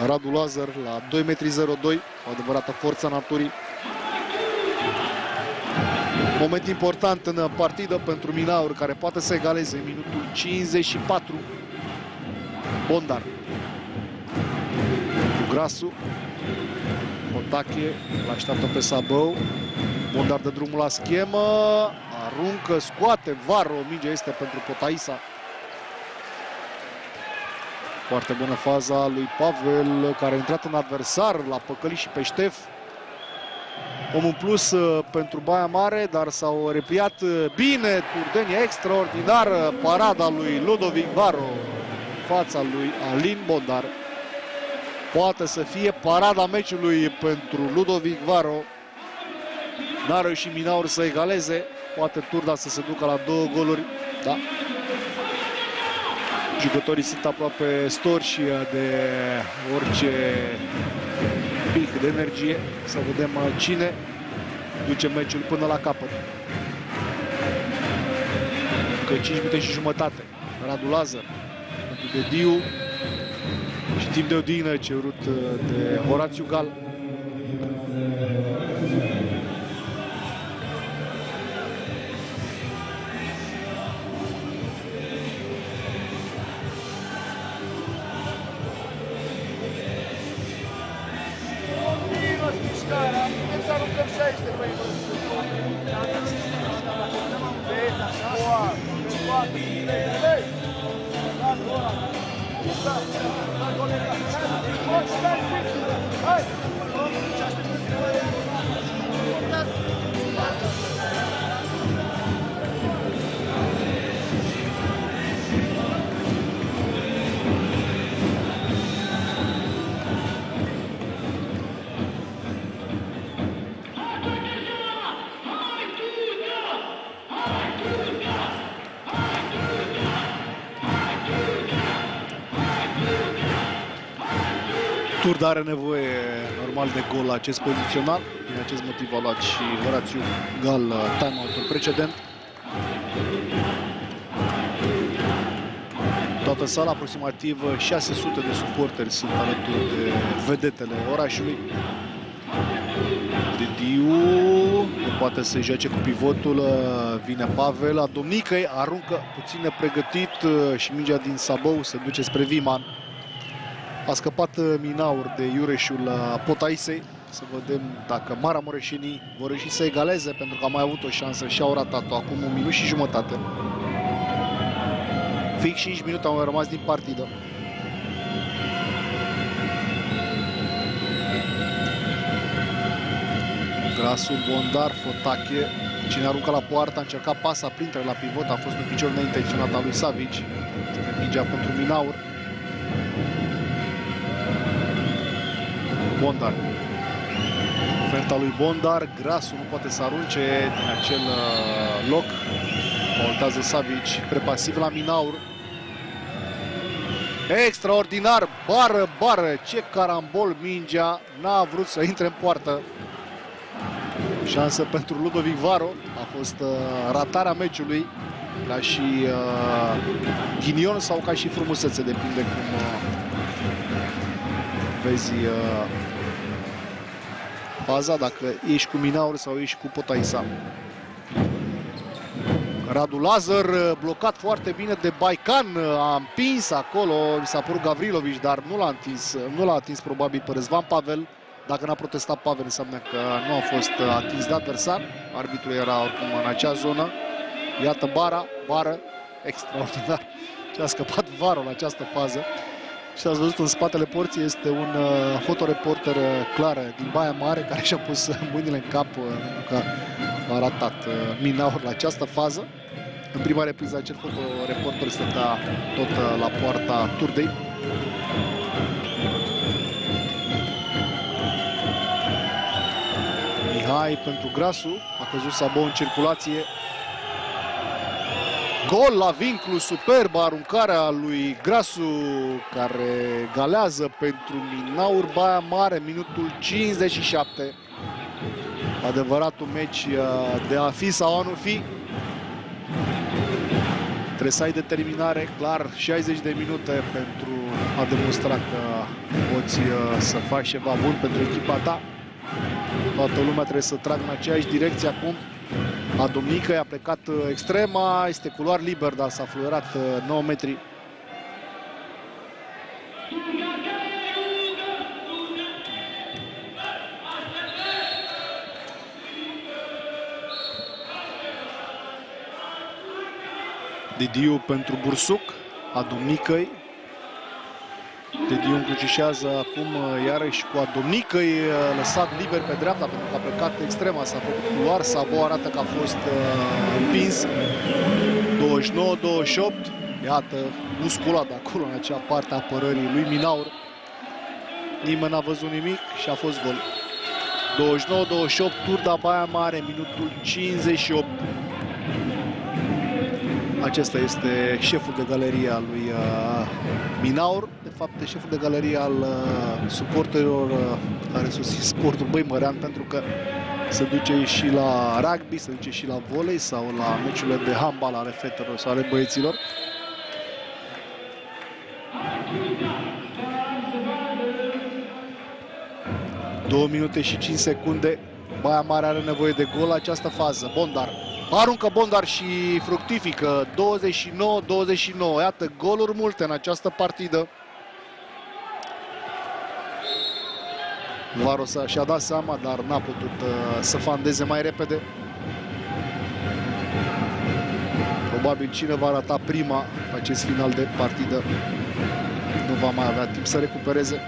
Speaker 1: Radu Lazar la 2 metri 02, o adevărată forță naturii. Moment important în partidă pentru Minaur, care poate să egaleze în minutul 54. Bondar. Cu Grasu. Potache îl așteaptă pe Sabău. Bondar dă drumul la schemă. Aruncă, scoate Varo. Mingea este pentru Potaisa. Foarte bună faza lui Pavel, care a intrat în adversar, l-a păcălit și pe Ștef. Om în plus pentru Baia Mare, dar s-au repliat bine turdenii, extraordinar parada lui Ludovic Varo, fața lui Alin Bondar. Poate să fie parada meciului pentru Ludovic Varo. N-a reușit Minaur să egaleze, poate Turda să se ducă la 2 goluri. Da. Jucătorii sunt aproape storși de orice pic de energie. Să vedem cine duce meciul până la capăt. Încă 5 minute și jumătate. Radu Lazar pentru Dediu și timp de odină cerut de Horațiu Gal. Turda are nevoie normal de gol la acest pozițional. Din acest motiv a luat și Horațiu Gal time-out-ul precedent. Toată sala, aproximativ 600 de suporteri sunt alături de vedetele orașului. Dediu poate să joace cu pivotul, vine Pavel, Adomnicăi aruncă puțin nepregătit și mingea din sabou se duce spre Viman. A scăpat Minaur de iureșul Potaisei. Să vedem dacă maramureșenii vor reuși să egaleze, pentru că au mai avut o șansă și au ratat-o acum 1 minut și jumătate. Fix 5 minute au rămas din partidă. Grasu, Bondar, Fotache. Cine aruncă la poartă, a încercat pasa printre la pivot, a fost un picior neintenționat al lui Savici. Este mingea pentru Minaur. Bondar. Fenta lui Bondar, Grasu nu poate să arunce din acel loc. Voltează Savici, prepasiv la Minaur. Extraordinar, bară, ce carambol mingea, n-a vrut să intre în poartă. Șansă pentru Ludovic Varo, a fost ratarea meciului, ca și ghinion sau ca și frumusețe, depinde cum vezi faza, dacă ești cu Minaur sau ești cu Potaisa. Radu Lazar, blocat foarte bine de Baican, a împins acolo, mi s-a părut Gavrilovici, dar nu l-a atins probabil pe Răzvan Pavel. Dacă n-a protestat Pavel, înseamnă că nu a fost atins de adversar. Arbitrul era oricum în acea zonă. Iată bară, extraordinar. Ce a scăpat Varo la această fază. Și ați văzut în spatele porții este un fotoreporter clar din Baia Mare, care și-a pus mâinile în cap pentru că a ratat Minaur la această fază. În prima repriză acel fotoreporter stătea tot la poarta Turdei. Mihai pentru Grasu, a căzut sabou în circulație. Gol la vinclu, superbă aruncarea lui Grasu, care galează pentru Minaur Baia Mare, minutul 57. Adevăratul meci de a fi sau a nu fi. Trebuie să ai determinare, clar, 60 de minute pentru a demonstra că poți să faci ceva bun pentru echipa ta. Toată lumea trebuie să tragă în aceeași direcție acum. Adomnică a plecat extrema, este culoar liber, dar s-a fluierat 9 metri. Dediu pentru Bursuc, Adomnicăi. Dediu încrucișează acum iarăși cu Adomnicăi, lăsat liber pe dreapta pentru că a plecat extrema, s-a făcut culoar, Sabo arată că a fost împins. 29-28, iată musculat acolo în acea parte a apărării lui Minaur. Nimeni n-a văzut nimic și a fost gol. 29-28, Turda Baia Mare, minutul 58. Acesta este șeful de galerie al lui Minaur, de fapt șeful de galerie al suporterilor care susțin Sportul Băi Mărean, pentru că se duce și la rugby, se duce și la volei sau la meciurile de handbal ale fetelor sau ale băieților. Două minute și 5 secunde. Baia Mare are nevoie de gol la această fază. Bondar. Aruncă Bondar și fructifică. 29-29. Iată, goluri multe în această partidă. Varos și-a dat seama, dar n-a putut să fandeze mai repede. Probabil cine va rata prima pe acest final de partidă nu va mai avea timp să recupereze.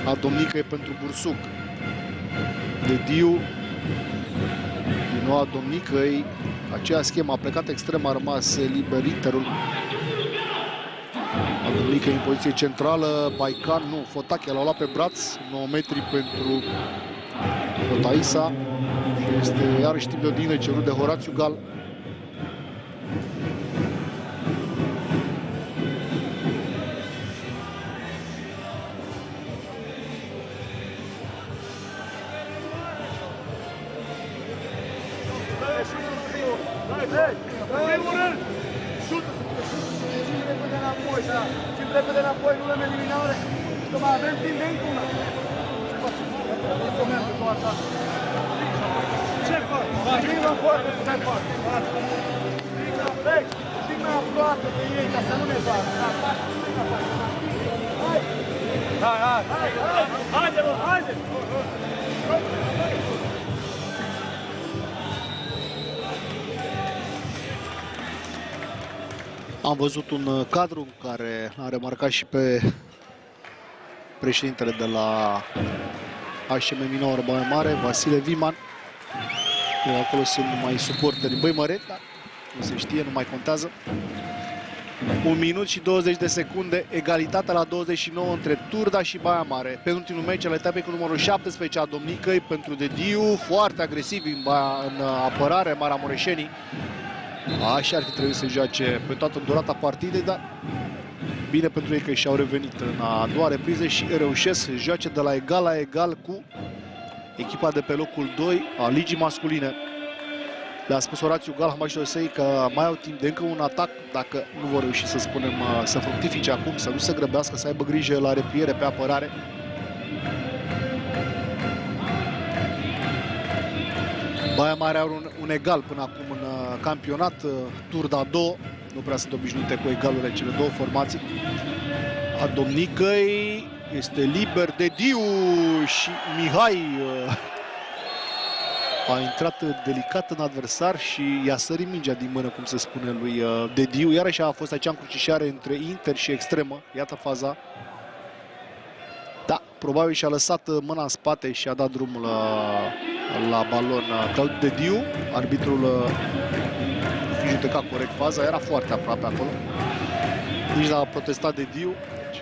Speaker 1: Adomnică e pentru Bursuc. Dediu. Din nou Adomnică e aceea schemă. A plecat extrem, a rămas liber Interul. Adomnică în poziție centrală. Baican, nu, Fotache l-a luat pe braț. 9 metri pentru Fotaisa. Și este iarăși timp de odină cerut de Horațiu Gal.
Speaker 2: Repede înapoi, nu le eliminare. Că mai avem timp de încă una. Ce fac? Vino în poartă, ce fac? Zic mai aproape de ei, ca să nu ne fac. Haide, mă, haide!
Speaker 1: Am văzut un cadru care a remarcat și pe președintele de la HM Minor Baia Mare, Vasile Viman. Acolo sunt numai suporteri băimăreni, dar nu se știe, nu mai contează. 1 minut și 20 de secunde, egalitatea la 29 între Turda și Baia Mare. Penultimul meci al etapei cu numărul 17 a Domnicăi pentru Dediu, foarte agresiv în apărare, Maramureșenii. Așa ar fi trebuit să joace pe toată durata partidei, dar bine pentru ei că și-au revenit în a doua repriză și reușesc să joace de la egal la egal cu echipa de pe locul 2 a ligii masculine. Le-a spus Horațiu Gal, Hamașosei, că mai au timp de încă un atac, dacă nu vor reuși să spunem să fructifice acum, să nu se grăbească, să aibă grijă la repliere pe apărare. Baia Mare are un egal până acum în campionat, Turda 2, nu prea sunt obișnuite cu egalurile cele două formații. A Domnicăi este liber, Dediu și Mihai a intrat delicat în adversar și i-a sărit mingea din mână, cum se spune, lui Dediu. Iarăși a fost acea încrucișare între Inter și extremă, iată faza. Da, probabil și-a lăsat mâna în spate și a dat drumul la balon Claudiu Dediu. Arbitrul fi judecat corect faza, era foarte aproape acolo. Nici n-a protestat Dediu, deci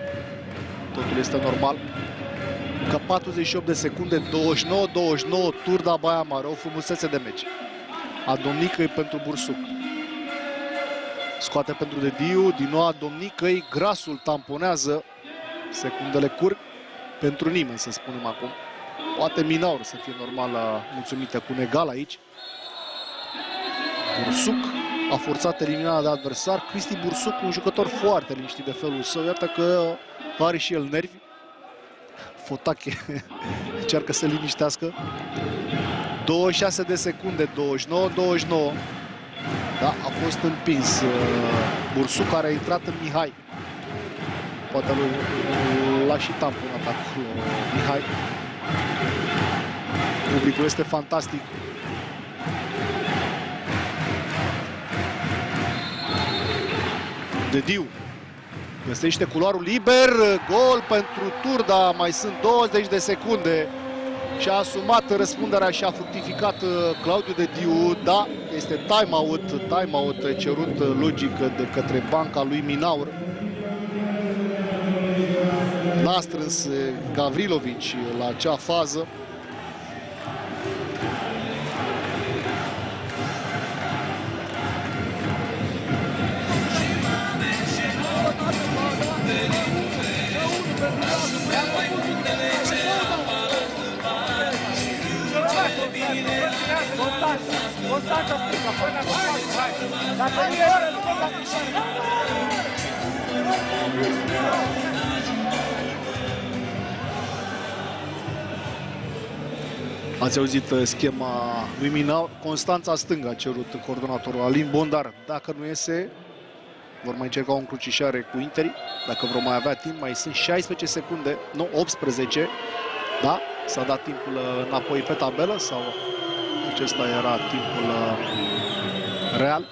Speaker 1: totul este normal. Că 48 de secunde, 29-29, Turda Baia Mare, o frumusețe de meci. Adomnicăi pentru Bursuc. Scoate pentru Dediu, din nou Adomnicăi, Grasul tamponează, secundele curg. Pentru nimeni, să spunem acum. Poate Minaur să fie normal mulțumită cu un egal aici. Bursuc a forțat eliminarea de adversar. Cristi Bursuc, un jucător foarte liniștit de felul său. Iată că are și el nervi. Fotache încearcă să liniștească. 26 de secunde, 29-29. Da, a fost împins. Bursuc care a intrat în Mihai. Poate l-a și tamponat acolo Mihai. Publicul este fantastic. Dediu găsește culoarul liber. Gol pentru Turda. Mai sunt 20 de secunde. Și-a asumat răspunderea și a fructificat Claudiu Dediu. Da, este time-out cerut logic de către banca lui Minaur. N-a strâns Gavrilovici la acea fază. Ați auzit schema lui Minaur. Constanța stângă a cerut coordonatorul Alin Bondar. Dacă nu iese, vor mai încerca o încrucișare cu Interi. Dacă vor mai avea timp, mai sunt 16 secunde, nu 18. Da, s-a dat timpul înapoi pe tabelă sau acesta era timpul real.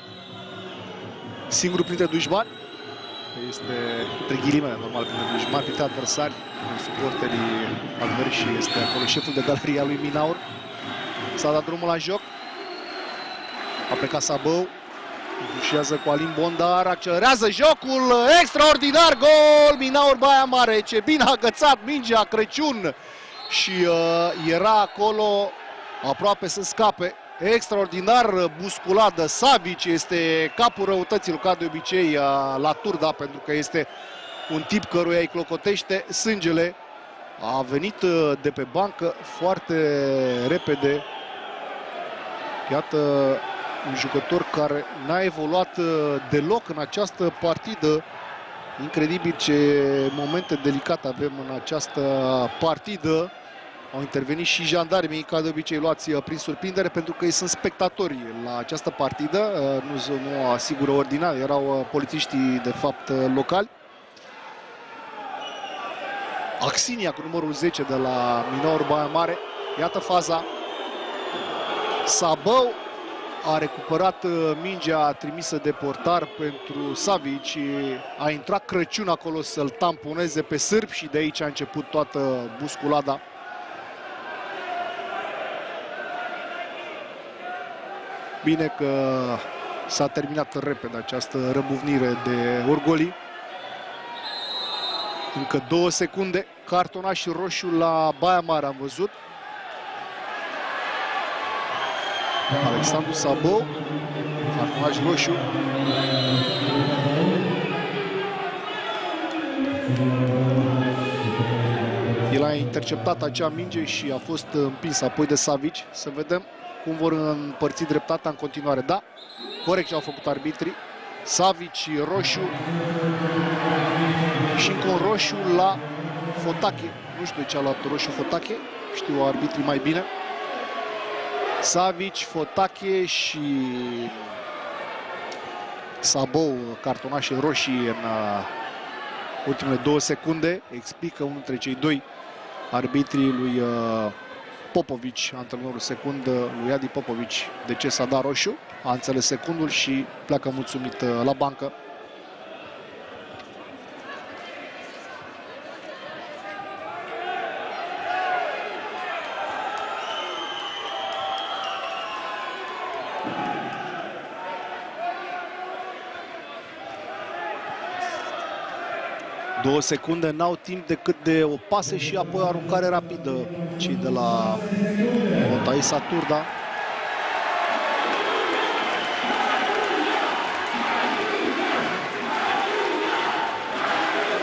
Speaker 1: Singurul printre dușmani este, între ghilimele, normal, printre dușmani, printre adversari, suporterii adversi, și este acolo șeful de galerie al lui Minaur. S-a dat drumul la joc. A plecat Sabău. Încrucișează cu Alin Bondar, accelerează jocul, extraordinar, gol! Minaur Baia Mare, ce bine a agățat mingea Crăciun și era acolo aproape să scape. Extraordinar busculat de Savic, este capul răutăților ca de obicei la Turda, pentru că este un tip căruia îi clocotește sângele. A venit de pe bancă foarte repede. Iată un jucător care n-a evoluat deloc în această partidă. Incredibil ce momente delicate avem în această partidă. Au intervenit și jandarmii, ca de obicei luați prin surprindere, pentru că ei sunt spectatori la această partidă. Nu asigură ordinal, erau polițiștii de fapt locali. Axinia cu numărul 10 de la Minaur Baia Mare. Iată faza. Sabău a recuperat mingea trimisă de portar pentru Savic. A intrat Crăciun acolo să-l tamponeze pe sârb și de aici a început toată busculada. Bine că s-a terminat repede această răbuvnire de orgolii. Încă 2 secunde. Cartonaș roșu la Baia Mare am văzut. Alexandru Sabău. Cartonaș roșu. El a interceptat acea minge și a fost împins apoi de Savic. Să vedem cum vor împărți dreptatea în continuare. Da, corect ce au făcut arbitrii. Savic roșu și încă un roșu la Fotache. Nu știu de ce a luat roșu Fotache, știu arbitrii mai bine. Savic, Fotache și Sabău, cartonașe roșii în ultimele 2 secunde. Explică unul dintre cei doi arbitrii lui Popovici, antrenorul secund, lui Adi Popovici, de ce s-a dat roșu. A înțeles secundul și pleacă mulțumit la bancă. Două secunde, n-au timp decât de o pasă și apoi o aruncare rapidă cei de la Otaisa Turda.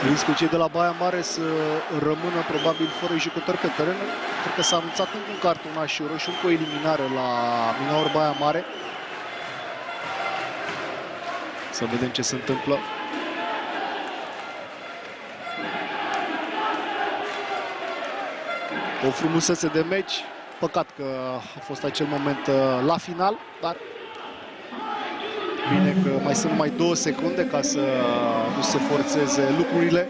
Speaker 1: Riscul cei de la Baia Mare să rămână probabil fără jucători pe teren. Cred că s-a anunțat încă un cartonaș roșu, încă o eliminare la Minaur Baia Mare. Să vedem ce se întâmplă. O frumusețe de meci, păcat că a fost acel moment la final, dar bine că mai sunt numai 2 secunde ca să nu se forțeze lucrurile.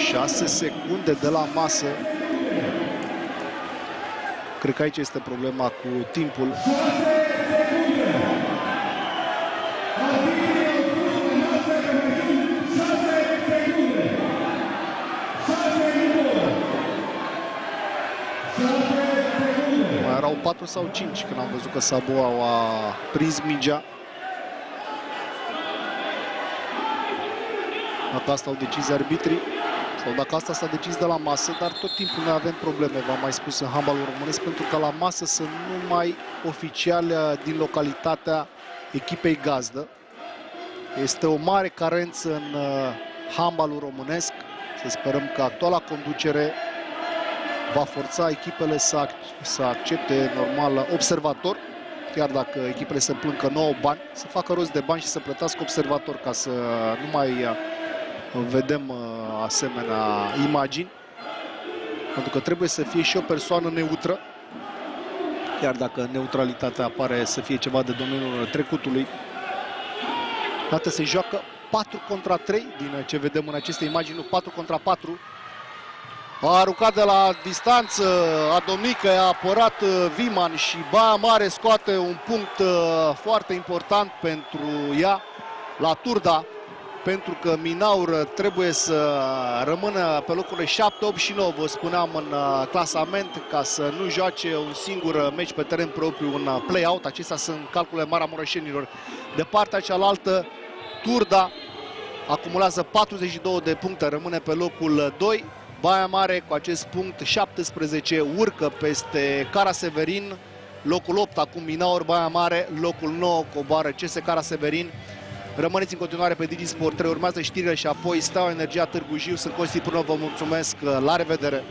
Speaker 1: Șase secunde de la masă. Cred că aici este problema cu timpul. Mai erau 4 sau 5 când am văzut că Sabău a prins mingea. Dacă asta au decis arbitrii sau dacă asta s-a decis de la masă, dar tot timpul noi avem probleme, v-am mai spus, în handbalul românesc, pentru că la masă sunt numai oficiali din localitatea echipei gazdă. Este o mare carență în handbalul românesc. Să sperăm că actuala conducere va forța echipele să accepte normal observator, chiar dacă echipele se plâng că nu au bani, să facă rost de bani și să plătească observator ca să nu mai vedem asemenea imagini, pentru că trebuie să fie și o persoană neutră, chiar dacă neutralitatea pare să fie ceva de domeniul trecutului. Dată se joacă 4 contra 3 din ce vedem în aceste imagini, nu 4 contra 4. A aruncat de la distanță Adomnică, a apărat Viman și Baia Mare scoate un punct foarte important pentru ea la Turda, pentru că Minaur trebuie să rămână pe locurile 7, 8 și 9, vă spuneam, în clasament, ca să nu joace un singur meci pe teren propriu, un play-out. Acestea sunt calculele maramureșenilor. De partea cealaltă, Turda acumulează 42 de puncte, rămâne pe locul 2. Baia Mare cu acest punct 17 urcă peste Cara Severin, locul 8 acum Minaur, Baia Mare, locul 9 coboară CS Cara Severin. Rămâneți în continuare pe Digisport 3, urmează știrile și apoi Steaua Energia Târgu Jiu. Sunt Costi Prună, vă mulțumesc, la revedere!